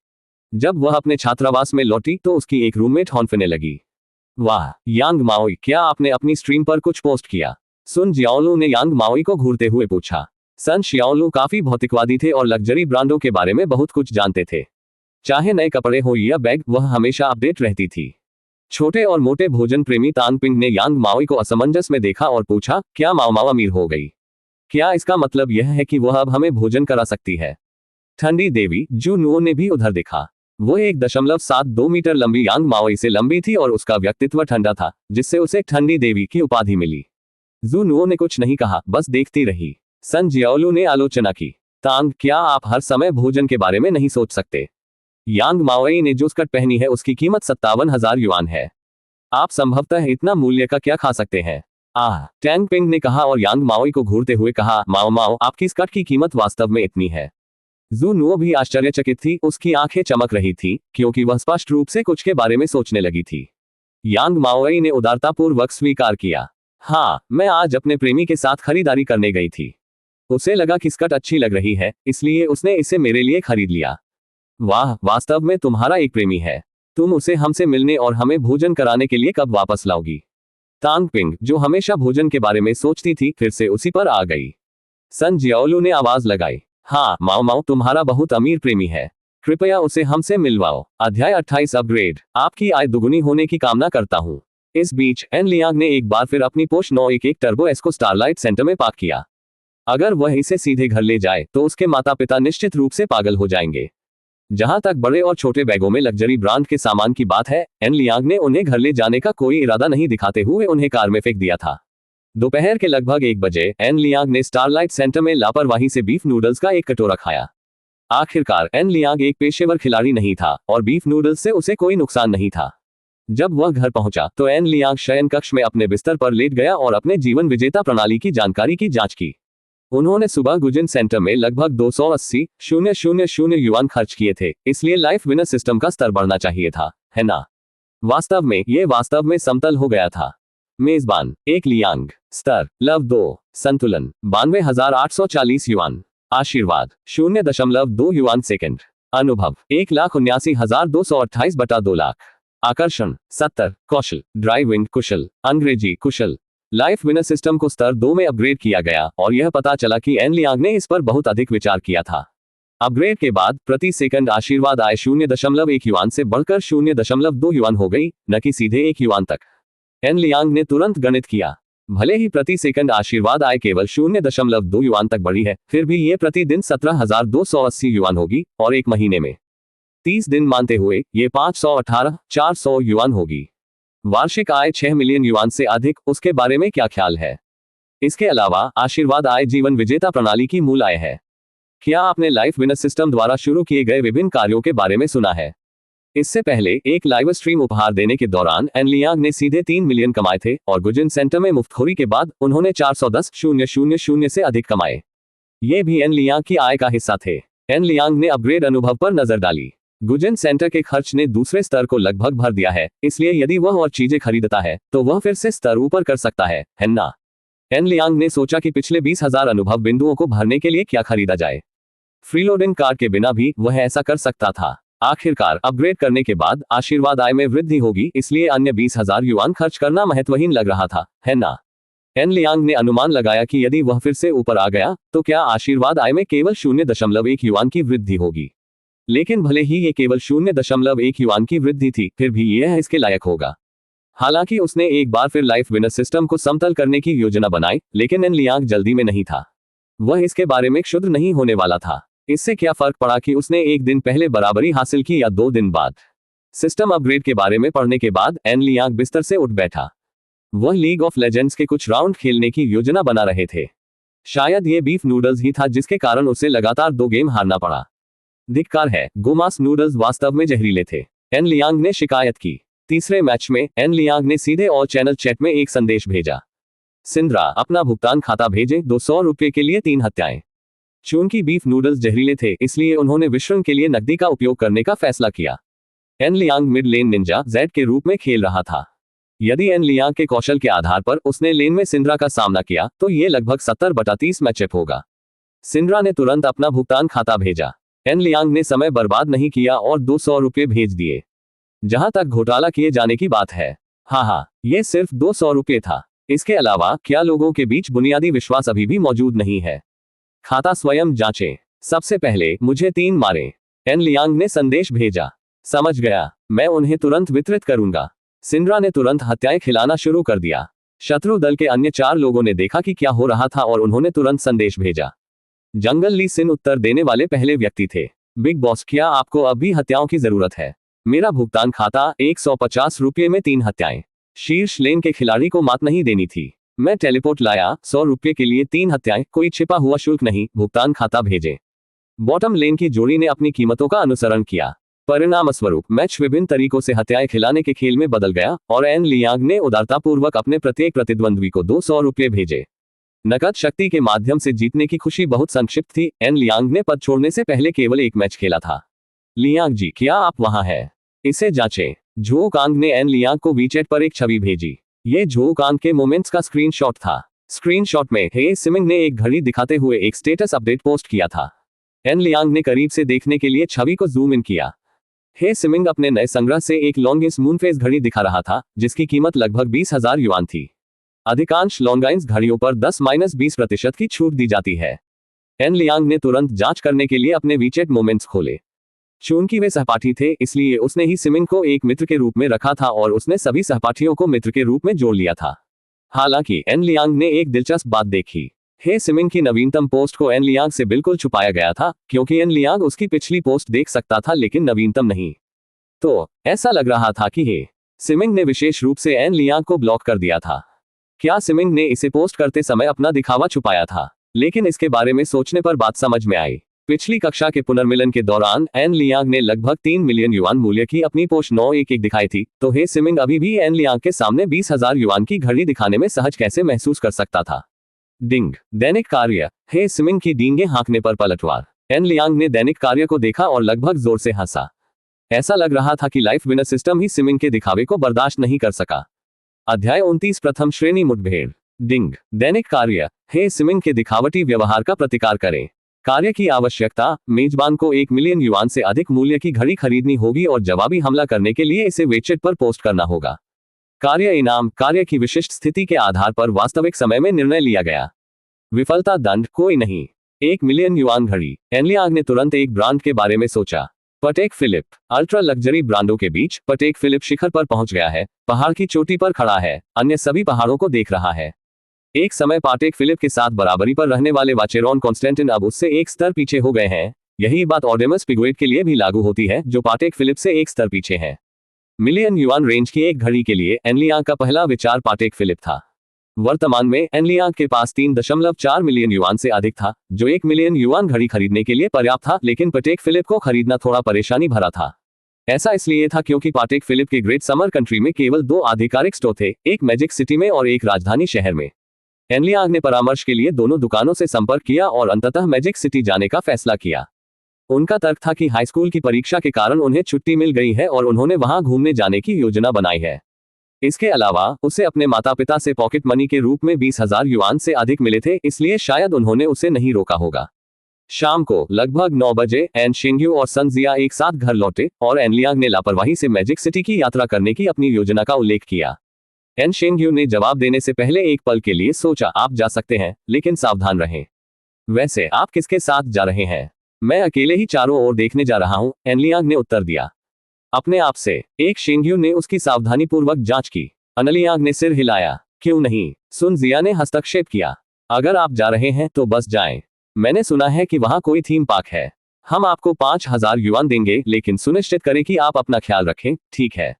जब वह अपने छात्रावास में लौटी तो उसकी एक रूममेट हॉन्फने लगी। वाह यांग माओई, क्या आपने अपनी स्ट्रीम पर कुछ पोस्ट किया? सुन जियाओलू ने यांग माओई को घूरते हुए पूछा। सन शियाओलू काफी भौतिकवादी थे और लग्जरी ब्रांडों के बारे में बहुत कुछ जानते थे। चाहे नए कपड़े हो या बैग, वह हमेशा अपडेट रहती थी। छोटे और मोटे भोजन प्रेमी तांगपिंग ने यांग माओई को असमंजस में देखा और पूछा, क्या माओ माओ अमीर हो गई? क्या इसका मतलब यह है कि वह अब हमें भोजन करा सकती है? ठंडी देवी जू नुओ ने भी उधर देखा। वो 1.72 मीटर लंबी यांग माओई से लंबी थी और उसका व्यक्तित्व ठंडा था, जिससे उसे ठंडी देवी की उपाधि मिली। जू नुओ ने कुछ नहीं कहा, बस देखती रही। सन जियाओलू ने आलोचना की, तांग, क्या आप हर समय भोजन के बारे में नहीं सोच सकते? यांग माओई ने जो स्कर्ट पहनी है उसकी कीमत 57,000 युआन है। आप संभवतः इतना मूल्य का क्या खा सकते हैं? टैंग पिंग ने कहा और यांग माओई को घूरते हुए कहा, माओ माओ, आपकी स्कर्ट की कीमत वास्तव में इतनी है? जू नुओ भी आश्चर्यचकित थी, उसकी आंखें चमक रही थी, क्योंकि वह स्पष्ट रूप से कुछ के बारे में सोचने लगी थी। यांग माओई ने उदारतापूर्वक स्वीकार किया, हाँ, मैं आज अपने प्रेमी के साथ खरीदारी करने गई थी। उसे लगा कि स्कर्ट अच्छी लग रही है, इसलिए उसने इसे मेरे लिए खरीद लिया। वाह, वास्तव में तुम्हारा एक प्रेमी है। तुम उसे हमसे मिलने और हमें भोजन कराने के लिए कब वापस लाओगी? तांग पिंग, जो हमेशा भोजन के बारे में सोचती थी, फिर से उसी पर आ गई। सन जियाओलू ने आवाज लगाई। हाँ माओ माओ, तुम्हारा बहुत अमीर प्रेमी है, कृपया उसे हमसे मिलवाओ। अध्याय 28 अपग्रेड। आपकी आय दुगुनी होने की कामना करता हूँ। इस बीच एन लियांग ने एक बार फिर अपनी पोर्श 911 टर्बो एस को स्टारलाइट सेंटर में पार्क किया। अगर वह इसे सीधे घर ले जाए तो उसके माता पिता निश्चित रूप से पागल हो जाएंगे। जहां तक बड़े और छोटे बैगों में लग्जरी ब्रांड के सामान की बात है, एन लियांग ने उन्हें घर ले जाने का कोई इरादा नहीं दिखाते हुए उन्हें कार में फेंक दिया था। दोपहर के लगभग 1 बजे एन लियांग ने स्टारलाइट सेंटर में लापरवाही से बीफ नूडल्स का एक कटोरा खाया। आखिरकार एन लियांग एक पेशेवर खिलाड़ी नहीं था और बीफ नूडल्स से उसे कोई नुकसान नहीं था। जब वह घर पहुंचा तो एन लियांग शयन कक्ष में अपने बिस्तर पर लेट गया और अपने जीवन विजेता प्रणाली की जानकारी की जांच की। उन्होंने सुबह गुजिन सेंटर में लगभग 280,000 युआन खर्च किए थे, इसलिए लाइफ विनर सिस्टम का स्तर बढ़ना चाहिए था, है ना? वास्तव में यह वास्तव में समतल हो गया था। मेजबान 1 लियांग। स्तर लव 2। संतुलन 92,840 युआन। आशीर्वाद 0.2 युआन सेकंड। अनुभव 1,79,228 बटा 2 लाख। आकर्षण 70। कौशल ड्राइविंग कुशल, अंग्रेजी कुशल। लाइफ विनर सिस्टम को स्तर 2 में अपग्रेड किया गया और यह पता चला कि एन लियांग ने इस पर बहुत अधिक विचार किया था। अपग्रेड के बाद प्रति सेकंड आशीर्वाद आय 0.1 युआन से बढ़कर 0.2 युआन हो गई, न कि सीधे 1 युआन तक। एन लियांग ने तुरंत गणित किया। भले ही प्रति सेकंड आशीर्वाद आय केवल 0.2 युआन तक बढ़ी है, फिर भी ये प्रतिदिन 17,280 युआन होगी और एक महीने में 30 दिन मानते हुए ये 518,400 युआन होगी। वार्षिक आय 6 मिलियन युआन से अधिक, उसके बारे में क्या ख्याल है? इसके अलावा आशीर्वाद आय जीवन विजेता प्रणाली की मूल आय है। क्या आपने लाइफ विनर सिस्टम द्वारा शुरू किए गए विभिन्न कार्यों के बारे में सुना है? इससे पहले एक लाइव स्ट्रीम उपहार देने के दौरान एन लियांग ने सीधे 3 मिलियन कमाए थे और गुजिन सेंटर में मुफ्तखोरी के बाद उन्होंने 410,000 से अधिक कमाए। ये भी एन लियांग की आय का हिस्सा थे। एन लियांग ने अपग्रेड अनुभव पर नजर डाली। गुजिन सेंटर के खर्च ने दूसरे स्तर को लगभग भर दिया है, इसलिए यदि वह और चीजें खरीदता है तो वह फिर से स्तर ऊपर कर सकता है ना? एन लियांग ने सोचा कि पिछले 20,000 अनुभव बिंदुओं को भरने के लिए क्या खरीदा जाए। फ्रीलोडिंग कार्ड के बिना भी वह ऐसा कर सकता था। आखिरकार अपग्रेड करने के बाद आशीर्वाद आय में वृद्धि होगी, इसलिए अन्य 20,000 युआन खर्च करना महत्वहीन लग रहा था, है ना? एन लियांग ने अनुमान लगाया कि यदि वह फिर से ऊपर आ गया तो क्या आशीर्वाद आय में केवल 0.1 युआन की वृद्धि होगी। लेकिन भले ही ये केवल 0.1 युआन की वृद्धि थी, फिर भी यह इसके लायक होगा। हालांकि उसने एक बार फिर लाइफ विनर सिस्टम को समतल करने की योजना बनाई, लेकिन एन लियांग जल्दी में नहीं था। वह इसके बारे में क्षुब्ध नहीं होने वाला था। इससे क्या फर्क पड़ा कि उसने 1 दिन पहले बराबरी हासिल की या 2 दिन बाद। सिस्टम अपग्रेड के बारे में पढ़ने के बाद एन लियांग बिस्तर से उठ बैठा। वह लीग ऑफ लेजेंड्स के कुछ राउंड खेलने की योजना बना रहे थे। शायद ये बीफ नूडल्स ही था जिसके कारण उसे लगातार 2 गेम हारना पड़ा। धिक्कार है, गोमास नूडल्स वास्तव में जहरीले थे, एन लियांग ने शिकायत की। तीसरे मैच में एन लियांग ने सीधे ऑल चैनल चैट में एक संदेश भेजा। सिंद्रा, अपना भुगतान खाता भेजें, 200 रुपये के लिए 3 हत्याएं। चूंकि बीफ नूडल्स जहरीले थे, इसलिए उन्होंने विश्रण के लिए नकदी का उपयोग करने का फैसला किया। एन लियांग मिड लेन निंजा जेड के रूप में खेल रहा था। यदि एन लियांग के कौशल के आधार पर उसने लेन में सिंद्रा का सामना किया तो ये लगभग 70/30 मैचअप होगा। सिंद्रा ने तुरंत अपना भुगतान खाता भेजा। एन लियांग ने समय बर्बाद नहीं किया और 200 रुपये भेज दिए। जहां तक घोटाला किए जाने की बात है, हाँ, ये सिर्फ 200 रुपये था। इसके अलावा क्या लोगों के बीच बुनियादी विश्वास अभी भी मौजूद नहीं है? खाता स्वयं जांचें। सबसे पहले मुझे 3 मारें। एन लियांग ने संदेश भेजा। समझ गया, मैं उन्हें तुरंत वितरित करूंगा। सिंद्रा ने तुरंत हत्याएं खिलाना शुरू कर दिया। शत्रु दल के अन्य 4 लोगों ने देखा कि क्या हो रहा था और उन्होंने तुरंत संदेश भेजा। जंगल ली सिन उत्तर देने वाले पहले व्यक्ति थे। बिग बॉस, क्या आपको अब भी हत्याओं की जरूरत है? मेरा भुगतान खाता 150 रुपये में 3 हत्याएं। शीर्ष लेन के खिलाड़ी को मात नहीं देनी थी। मैं टेलीपोर्ट लाया, 100 रुपये के लिए 3 हत्याएं, कोई छिपा हुआ शुल्क नहीं, भुगतान खाता भेजें। बॉटम लेन की जोड़ी ने अपनी कीमतों का अनुसरण किया। परिणामस्वरूप मैच विभिन्न तरीकों से हत्याएं खिलाने के खेल में बदल गया और एन लियांग ने उदारतापूर्वक अपने प्रत्येक प्रतिद्वंद्वी को 200 रुपये भेजे। नकद शक्ति के माध्यम से जीतने की खुशी बहुत संक्षिप्त थी। एन लियांग ने पद छोड़ने से पहले केवल 1 मैच खेला था। लियांग जी, क्या आप वहां हैं? इसे जांचें। झो कांग ने एन लियांग को वीचैट पर एक छवि भेजी। ये झो कांग के मोमेंट्स का स्क्रीनशॉट था। स्क्रीनशॉट में हे सिमिंग ने एक घड़ी दिखाते हुए एक स्टेटस अपडेट पोस्ट किया था। एन लियांग ने करीब से देखने के लिए छवि को जूम इन किया। हे सिमिंग अपने नए संग्रह से एक लॉन्गिंस मूनफेज घड़ी दिखा रहा था, जिसकी कीमत लगभग 20,000 युआन थी। अधिकांश लॉन्गाइंस घड़ियों पर 10-20% की छूट दी जाती है। एन लियांग ने तुरंत जांच करने के लिए अपने वीचेट मोमेंट्स खोले। चूंकि वे सहपाठी थे, इसलिए उसने ही सिमिंग को एक मित्र के रूप में रखा था और उसने सभी सहपाठियों को मित्र के रूप में जोड़ लिया था। हालांकि एन लियांग ने एक दिलचस्प बात देखी। हे सिमिंग की नवीनतम पोस्ट को एन लियांग से बिल्कुल छुपाया गया था, क्योंकि एन लियांग उसकी पिछली पोस्ट देख सकता था लेकिन नवीनतम नहीं। तो ऐसा लग रहा था कि हे सिमिंग ने विशेष रूप से एन लियांग को ब्लॉक कर दिया था। क्या सिमिंग ने इसे पोस्ट करते समय अपना दिखावा छुपाया था? लेकिन इसके बारे में सोचने पर बात समझ में आई। पिछली कक्षा के पुनर्मिलन के दौरान एन लियांग ने लगभग 3 मिलियन युआन मूल्य की अपनी पोस्ट 911 दिखाई थी, तो हे सिमिंग अभी भी एन लियांग के सामने 20,000 युआन की घड़ी दिखाने में सहज कैसे महसूस कर सकता था? डिंग दैनिक कार्य। हे सिमिंग की डींगे हाँकने पर पलटवार। एन लियांग ने दैनिक कार्य को देखा और लगभग जोर से हंसा। ऐसा लग रहा था कि लाइफ विनर सिस्टम ही सिमिंग के दिखावे को बर्दाश्त नहीं कर सका। अध्याय 29 प्रथम श्रेणी मुठभेड़। डिंग दैनिक कार्य। हे सिमिंग के दिखावटी व्यवहार का प्रतिकार करें। कार्य की आवश्यकता, मेजबान को 1 मिलियन युआन से अधिक मूल्य की घड़ी खरीदनी होगी और जवाबी हमला करने के लिए इसे वेचेट पर पोस्ट करना होगा। कार्य इनाम, कार्य की विशिष्ट स्थिति के आधार पर वास्तविक समय में निर्णय लिया गया। विफलता दंड कोई नहीं। 1 मिलियन युआन घड़ी। एन लियांग ने तुरंत एक ब्रांड के बारे में सोचा। पटेक फिलिप। अल्ट्रा लग्जरी ब्रांडों के बीच पटेक फिलिप शिखर पर पहुंच गया है, पहाड़ की चोटी पर खड़ा है, अन्य सभी पहाड़ों को देख रहा है। एक समय पाटेक फिलिप के साथ बराबरी पर रहने वाले वाचेरॉन कॉन्स्टेंटिन अब उससे एक स्तर पीछे हो गए हैं। यही बात ऑडेमस पिगुएट के लिए भी लागू होती है, जो पाटेक फिलिप से एक स्तर पीछे है। मिलियन युआन रेंज की एक घड़ी के लिए एन लियांग का पहला विचार पाटेक फिलिप था। वर्तमान में एन लियांग के पास 3.4 मिलियन युआन से अधिक था, जो 1 मिलियन युआन घड़ी खरीदने के लिए पर्याप्त था, लेकिन पाटेक फिलिप को खरीदना थोड़ा परेशानी भरा था। ऐसा इसलिए था क्योंकि पाटेक फिलिप के ग्रेट समर कंट्री में केवल 2 आधिकारिक स्टोर थे, एक मैजिक सिटी में और एक राजधानी शहर में। एन लियांग ने परामर्श के लिए दोनों दुकानों से संपर्क किया और अंततः मैजिक सिटी जाने का फैसला किया। उनका तर्क था कि हाई स्कूल की परीक्षा के कारण उन्हें छुट्टी मिल गई है और उन्होंने वहां घूमने जाने की योजना बनाई है। इसके अलावा उसे अपने माता पिता से पॉकेट मनी के रूप में 20,000 युआन से अधिक मिले थे, इसलिए शायद उन्होंने उसे नहीं रोका होगा। शाम को लगभग 9 बजे एन शेंग्यू और सन जिया एक साथ घर लौटे और एन लियांग ने लापरवाही से मैजिक सिटी की यात्रा करने की अपनी योजना का उल्लेख किया। एन शेंग्यू ने जवाब देने से पहले एक पल के लिए सोचा, आप जा सकते हैं, लेकिन सावधान रहें। वैसे आप किसके साथ जा रहे हैं? मैं अकेले ही चारों ओर देखने जा रहा हूं, एन लियांग ने उत्तर दिया। अपने आप से। एक शेंग्यू ने उसकी सावधानीपूर्वक जांच की। एन लियांग ने सिर हिलाया। क्यों नहीं? सुन जिया ने हस्तक्षेप किया। अगर आप जा रहे हैं तो बस जाएं। मैंने सुना है कि वहां कोई थीम पार्क है। हम आपको 5,000 युआन देंगे, लेकिन सुनिश्चित करें कि आप अपना ख्याल रखें, ठीक है?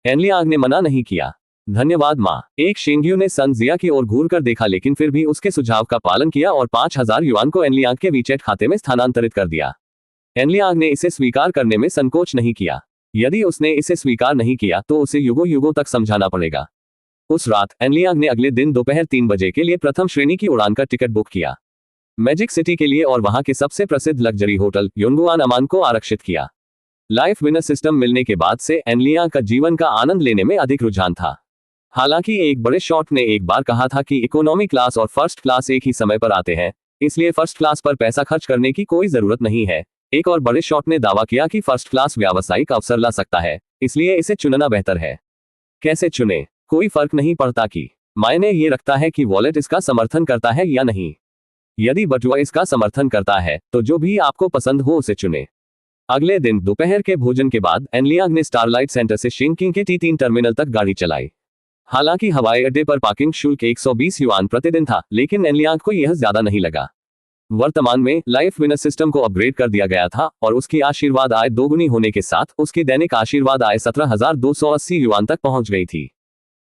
एन लियांग ने मना नहीं किया। धन्यवाद माँ। एक शेंग्यू ने सन जिया की ओर घूर कर देखा, लेकिन फिर भी उसके सुझाव का पालन किया और 5,000 युआन को एन लियांग के वीचेट खाते में स्थानांतरित कर दिया। एन लियांग ने इसे स्वीकार करने में संकोच नहीं किया। यदि उसने इसे स्वीकार नहीं किया तो उसे युगों युगों तक समझाना पड़ेगा। उस रात एन लियांग ने अगले दिन दोपहर 3 बजे के लिए प्रथम श्रेणी की उड़ान का टिकट बुक किया, मैजिक सिटी के लिए, और वहां के सबसे प्रसिद्ध लग्जरी होटल योंगुआन अमान को आरक्षित किया। लाइफ विनर सिस्टम मिलने के बाद से एन लियांग का जीवन का आनंद लेने में अधिक रुझान था। हालांकि एक बड़े शॉट ने एक बार कहा था कि इकोनॉमी क्लास और फर्स्ट क्लास एक ही समय पर आते हैं, इसलिए फर्स्ट क्लास पर पैसा खर्च करने की कोई जरूरत नहीं है। एक और बड़े शॉट ने दावा किया कि फर्स्ट क्लास व्यावसायिक अवसर ला सकता है, इसलिए इसे चुनना बेहतर है। कैसे चुने? कोई फर्क नहीं पड़ता कि मायने ये रखता है कि वॉलेट इसका समर्थन करता है या नहीं। यदि बटुआ इसका समर्थन करता है तो जो भी आपको पसंद हो उसे चुने। अगले दिन दोपहर के भोजन के बाद एन लियांग ने स्टारलाइट सेंटर से शिंकिंग के T3 टर्मिनल तक गाड़ी चलाई। हालांकि हवाई अड्डे पर पार्किंग शुल्क 120 युआन प्रतिदिन था, लेकिन एन लियांग को यह ज्यादा नहीं लगा। वर्तमान में लाइफ विनर सिस्टम को अपग्रेड कर दिया गया था और उसकी आशीर्वाद आय दोगुनी होने के साथ उसकी दैनिक आशीर्वाद आय 17,280 युआन तक पहुंच गई थी।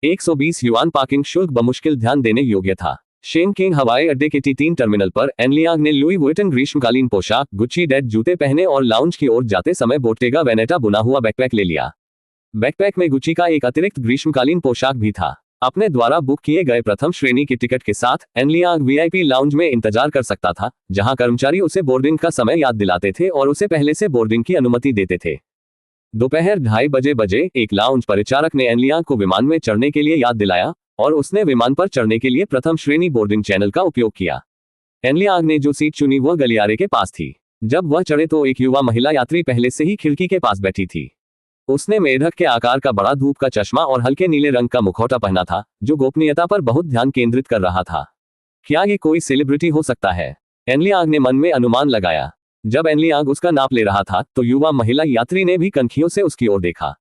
120 युआन पार्किंग शुल्क बमुश्किल ध्यान देने योग्य था। शेंकिंग हवाई अड्डे के T3 टर्मिनल पर एन लियांग ने लुई वुइटन ग्रीष्मकालीन पोशाक, गुच्ची डेड जूते पहने और लाउंज की ओर जाते समय बोटेगा वेनेटा बुना हुआ बैकपैक ले लिया। बैकपैक में गुच्ची का एक अतिरिक्त ग्रीष्मकालीन पोशाक भी था। अपने द्वारा बुक किए गए प्रथम श्रेणी के टिकट के साथ एन लियांग वीआईपी लाउंज में इंतजार कर सकता था, जहां कर्मचारी उसे बोर्डिंग का समय याद दिलाते थे और उसे पहले से बोर्डिंग की अनुमति देते थे। दोपहर 2:30 बजे एक लाउंज परिचारक ने एन लियांग को विमान में चढ़ने के लिए याद दिलाया और उसने विमान पर चढ़ने के लिए प्रथम श्रेणी बोर्डिंग चैनल का उपयोग किया। एन लियांग ने जो सीट चुनी वह गलियारे के पास थी। जब वह चढ़े तो एक युवा महिला यात्री पहले से ही खिड़की के पास बैठी थी। उसने मेढक के आकार का बड़ा धूप का चश्मा और हल्के नीले रंग का मुखौटा पहना था, जो गोपनीयता पर बहुत ध्यान केंद्रित कर रहा था। क्या ये कोई सेलिब्रिटी हो सकता है? एनलियांग ने मन में अनुमान लगाया। जब एनलियांग उसका नाप ले रहा था तो युवा महिला यात्री ने भी कनखियों से उसकी ओर देखा।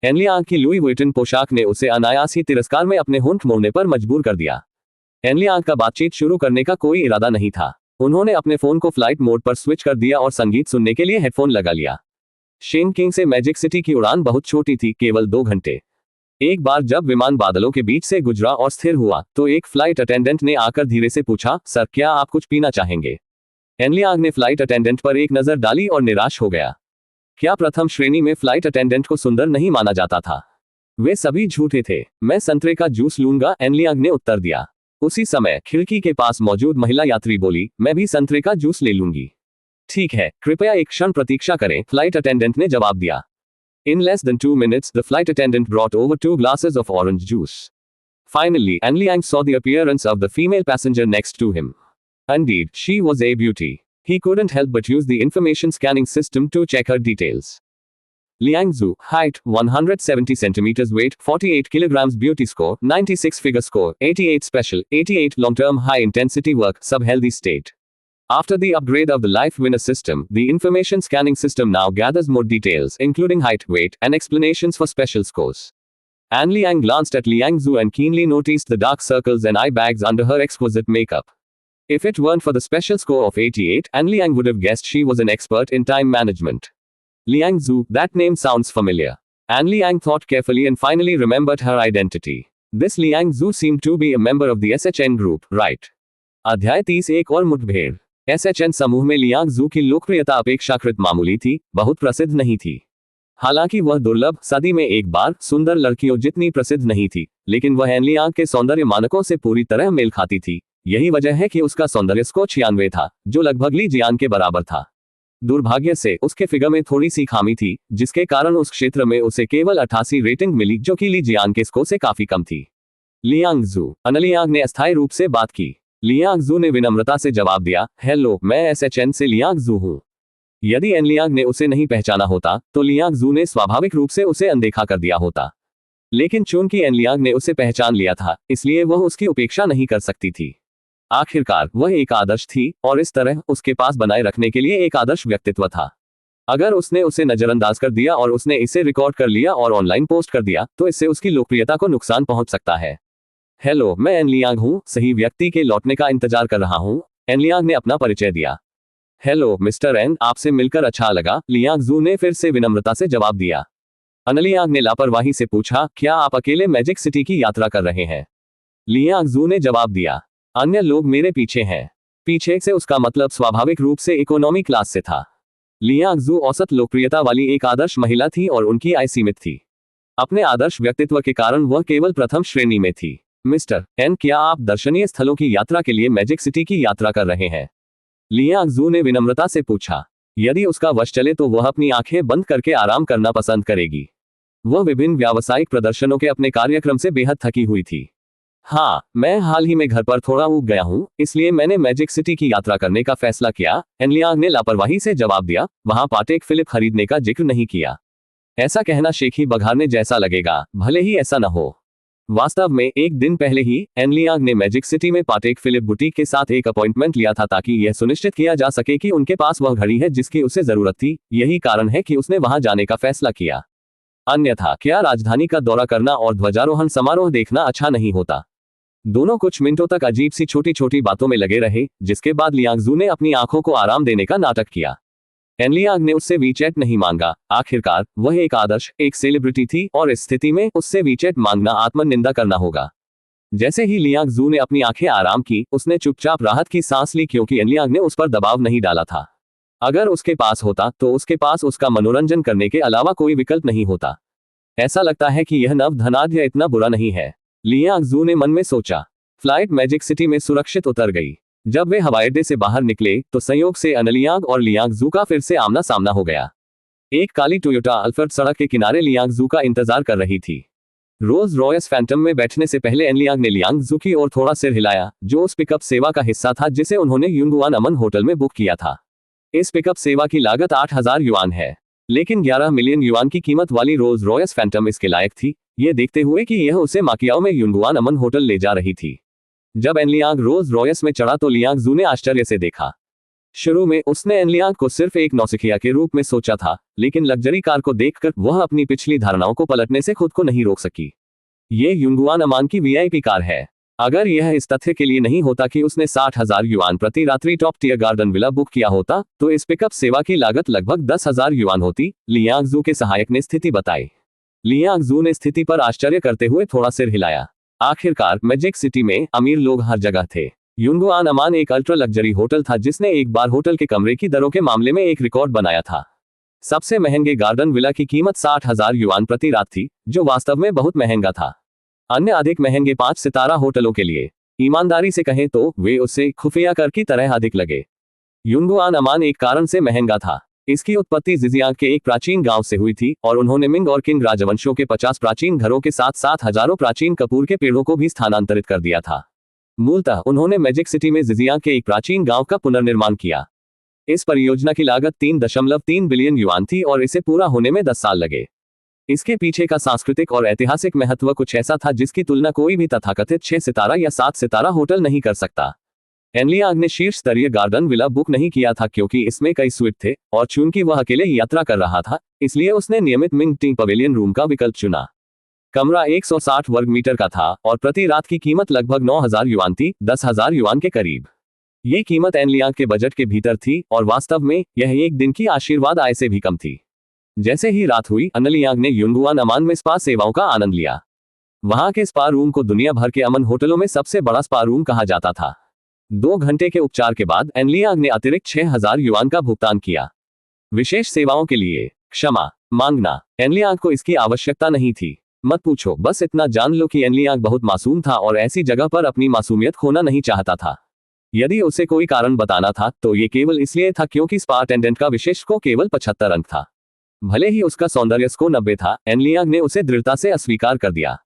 एनलियांग की लुई वुइटन पोशाक ने उसे अनायास ही तिरस्कार में अपने होंठ मोड़ने पर मजबूर कर दिया। एनलियांग का बातचीत शुरू करने का कोई इरादा नहीं था। उन्होंने अपने फोन को फ्लाइट मोड पर स्विच कर दिया और संगीत सुनने के लिए हेडफोन लगा लिया। शेन किंग से मैजिक सिटी की उड़ान बहुत छोटी थी, केवल 2 घंटे। एक बार जब विमान बादलों के बीच से गुजरा और स्थिर हुआ तो एक फ्लाइट अटेंडेंट ने आकर धीरे से पूछा, सर क्या आप कुछ पीना चाहेंगे? एनलियांग ने फ्लाइट अटेंडेंट पर एक नजर डाली और निराश हो गया। क्या प्रथम श्रेणी में फ्लाइट अटेंडेंट को सुंदर नहीं माना जाता था? वे सभी झूठे थे। मैं संतरे का जूस लूंगा, एनलियांग ने उत्तर दिया। उसी समय खिड़की के पास मौजूद महिला यात्री बोली, मैं भी संतरे का जूस ले लूंगी। ठीक है, कृपया एक क्षण प्रतीक्षा करें, फ्लाइट अटेंडेंट ने जवाब दिया। In less than 2 minutes, the flight attendant brought over 2 glasses of orange juice. Finally, Anliang saw the appearance of the female passenger next to him. Indeed, she was a beauty. He couldn't help but use the information scanning system to check her details. Liang Zhu, height 170 centimeters, weight 48 kilograms, beauty score 96, figure score 88, special 88, long-term high-intensity work, sub-healthy state. After the upgrade of the Life Winner system, the information scanning system now gathers more details, including height, weight, and explanations for special scores. Anliang glanced at Liang Zhu and keenly noticed the dark circles and eye bags under her exquisite makeup. If it weren't for the special score of 88, Anliang would have guessed she was an expert in time management. Liang Zhu, that name sounds familiar. Anliang thought carefully and finally remembered her identity. This Liang Zhu seemed to be a member of the SHN group, right? अध्याय 30 एक और मुठभेड़। SHN समूह में Liang जू की लोकप्रियता अपेक्षाकृत मामूली थी, बहुत प्रसिद्ध नहीं थी। हालांकि वह दुर्लभ, सदी में एक बार, सुंदर लड़कियों जितनी प्रसिद्ध नहीं थी, लेकिन वह एनलियांग के सौंदर्य मानकों से पूरी तरह मेल खाती थी। यही वजह है कि उसका सौंदर्य स्कोर 96 था, जो लगभग ली जियान के बराबर था। दुर्भाग्य से उसके फिगर में थोड़ी सी खामी थी, जिसके कारण उस क्षेत्र में उसे केवल 88 रेटिंग मिली, जो कि ली जियान के स्कोर से काफी कम थी। लियांग जू, एनलियांग ने अस्थायी रूप से बात की। लियांग जू ने विनम्रता से जवाब दिया, हेलो, मैं SHN से लियांग जू हूं। यदि एनलियांग ने उसे नहीं पहचाना होता तो लियांग जू ने स्वाभाविक रूप से उसे अनदेखा कर दिया होता। लेकिन चूंकि एनलियांग ने उसे पहचान लिया था, इसलिए वह उसकी उपेक्षा नहीं कर सकती थी। आखिरकार वह एक आदर्श थी और इस तरह उसके पास बनाए रखने के लिए एक आदर्श व्यक्तित्व था। अगर उसने उसे नजरअंदाज कर दिया और उसने इसे रिकॉर्ड कर लिया और ऑनलाइन पोस्ट कर दिया तो इससे उसकी लोकप्रियता को नुकसान पहुंच सकता है। हेलो, मैं एनलियांग हूं, सही व्यक्ति के लौटने का इंतजार कर रहा हूं, एनलियांग ने अपना परिचय दिया। हेलो मिस्टर एन, आपसे मिलकर अच्छा लगा, लियांग जू ने फिर से विनम्रता से जवाब दिया। एनलियांग ने लापरवाही से पूछा, क्या आप अकेले मैजिक सिटी की यात्रा कर रहे हैं? लियांग जू ने जवाब दिया, अन्य लोग मेरे पीछे हैं। पीछे से उसका मतलब स्वाभाविक रूप से इकोनॉमी क्लास से था। लियांग जू औसत लोकप्रियता वाली एक आदर्श महिला थी और उनकी आय सीमित थी। अपने आदर्श व्यक्तित्व के कारण वह केवल प्रथम श्रेणी में थी। मिस्टर एन, क्या आप दर्शनीय स्थलों की यात्रा के लिए मैजिक सिटी की यात्रा कर रहे हैं? लियांग जू ने विनम्रता से पूछा। यदि उसका वश चले तो वह अपनी आंखें बंद करके आराम करना पसंद करेगी। वह विभिन्न व्यावसायिक प्रदर्शनों के अपने कार्यक्रम से बेहद थकी हुई थी। हाँ, मैं हाल ही में घर पर थोड़ा ऊब गया हूँ, इसलिए मैंने मैजिक सिटी की यात्रा करने का फैसला किया, एनलियांग ने लापरवाही से जवाब दिया। वहां पाटेक फिलिप खरीदने का जिक्र नहीं किया। ऐसा कहना शेखी बघारने जैसा लगेगा, भले ही ऐसा न हो। वास्तव में एक दिन पहले ही एनलियांग ने मैजिक सिटी में पाटेक फिलिप बुटीक के साथ एक अपॉइंटमेंट लिया था ताकि यह सुनिश्चित किया जा सके कि उनके पास वह घड़ी है जिसकी उसे जरूरत थी। यही कारण है कि उसने वहां जाने का फैसला किया। अन्यथा क्या राजधानी का दौरा करना और ध्वजारोहण समारोह देखना अच्छा नहीं होता? दोनों कुछ मिनटों तक अजीब सी छोटी छोटी बातों में लगे रहे, जिसके बाद लियांग जू ने अपनी आंखों को आराम देने का नाटक किया। एनलियांग ने उससे वीचैट नहीं मांगा। आखिरकार वह एक आदर्श, एक सेलिब्रिटी थी और इस स्थिति में उससे वीचैट मांगना आत्मनिंदा करना होगा। जैसे ही लियांग जू ने अपनी आंखें आराम की, उसने चुपचाप राहत की सांस ली, क्योंकि एनलियांग ने उस पर दबाव नहीं डाला था। अगर उसके पास होता तो उसके पास उसका मनोरंजन करने के अलावा कोई विकल्प नहीं होता। ऐसा लगता है कि यह नव धनाढ्य इतना बुरा नहीं है, लियांग जू ने मन में सोचा। फ्लाइट मैजिक सिटी में सुरक्षित उतर गई। जब वे हवाई अड्डे से बाहर निकले तो संयोग से एनलियांग और लियांग जू का फिर से आमना सामना हो गया। एक काली टोयोटा अल्फर्ड सड़क के किनारे लियांग जू का इंतजार कर रही थी। रोल्स रॉयस फैंटम में बैठने से पहले एनलियांग ने लियांग जू की ओर थोड़ा सिर हिलाया, जो उस पिकअप सेवा का हिस्सा था जिसे उन्होंने युंगुआन अमन होटल में बुक किया था। इस पिकअप सेवा की लागत 8,000 युआन है, लेकिन 11 मिलियन युआन की कीमत वाली रोल्स रॉयस फैंटम इसके लायक थी, ये देखते हुए कि यह उसे माकियाओ में युनगुआन अमन होटल ले जा रही थी। जब एनलियांग रोल्स रॉयस में चढ़ा तो लियांग जू ने आश्चर्य से देखा। शुरू में उसने एनलियांग को सिर्फ एक नौसिखिया के रूप में सोचा था, लेकिन लग्जरी कार को देखकर वह अपनी पिछली धारणाओं को पलटने से खुद को नहीं रोक सकी। ये युनगुआन अमान की वीआईपी कार है। अगर यह इस तथ्य के लिए नहीं होता कि उसने 60,000 युआन प्रति रात्रि top tier garden villa book किया होता, तो इस पिकअप सेवा की लागत लगभग 10,000 युआन होती, लियांग जू के सहायक ने स्थिति बताई। लियांग जू ने स्थिति पर आश्चर्य करते हुए थोड़ा सिर हिलाया। आखिरकार मैजिक सिटी में अमीर लोग हर जगह थे। युनगुआन अमान एक अल्ट्रा लग्जरी होटल था जिसने एक बार होटल के कमरे की दरों के मामले में एक रिकॉर्ड बनाया था। सबसे महंगे गार्डन विला की कीमत 60,000 युआन प्रति रात थी, जो वास्तव में बहुत महंगा था। अन्य अधिक महंगे 5 सितारा होटलों के लिए, ईमानदारी से कहें तो, वे उससे खुफिया कर की तरह अधिक लगे। युनगुआन अमान एक कारण से महंगा था। इसकी उत्पत्ति जिजियांग के एक प्राचीन गांव से हुई थी और उन्होंने मिंग और किंग राजवंशों के 50 प्राचीन घरों के साथ साथ हजारों प्राचीन कपूर के पेड़ों को भी स्थानांतरित कर दिया था। मूलतः उन्होंने मैजिक सिटी में जिजियांग के एक प्राचीन गांव का पुनर्निर्माण किया। इस परियोजना की लागत 3.3 बिलियन युआन थी और इसे पूरा होने में 10 साल लगे। इसके पीछे का सांस्कृतिक और ऐतिहासिक महत्व कुछ ऐसा था जिसकी तुलना कोई भी तथाकथित 6 सितारा या 7 सितारा होटल नहीं कर सकता। एनलियांग ने शीर्ष स्तरीय गार्डन विला बुक नहीं किया था क्योंकि इसमें कई स्वीट थे, और चूंकि वह अकेले यात्रा कर रहा था, इसलिए उसने नियमित मिंग टी पवेलियन रूम का विकल्प चुना। कमरा 160 वर्ग मीटर का था और प्रति रात की कीमत लगभग 9,000 युआन थी, 10,000 युआन के करीब। ये कीमत एनलियांग के बजट के भीतर थी और वास्तव में यह एक दिन की आशीर्वाद आय से भी कम थी। जैसे ही रात हुई, एनलियांग ने युनगुआन अमान में स्पा सेवाओं का आनंद लिया। वहां के स्पा रूम को दुनिया भर के अमन होटलों में सबसे बड़ा स्पा रूम कहा जाता था। 2 घंटे के उपचार के बाद एनलियांग ने अतिरिक्त 6,000 युआन का भुगतान किया। विशेष सेवाओं के लिए क्षमा मांगना। एनलियांग को इसकी आवश्यकता नहीं थी। मत पूछो, बस इतना जान लो कि एनलियांग बहुत मासूम था और ऐसी जगह पर अपनी मासूमियत खोना नहीं चाहता था। यदि उसे कोई कारण बताना था तो ये केवल इसलिए था क्योंकि स्पा अटेंडेंट का विशेष को केवल 75 अंक था। भले ही उसका सौंदर्य स्कोर 90 था, एनलियांग ने उसे दृढ़ता से अस्वीकार कर दिया।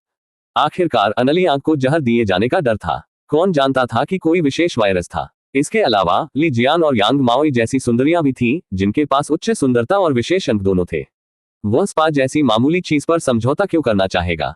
आखिरकार एनलियांग को जहर दिए जाने का डर था। कौन जानता था कि कोई विशेष वायरस था। इसके अलावा ली जियान और यांग माओई जैसी सुंदरियां भी थीं, जिनके पास उच्च सुंदरता और विशेष अंक दोनों थे। वह स्पा जैसी मामूली चीज पर समझौता क्यों करना चाहेगा।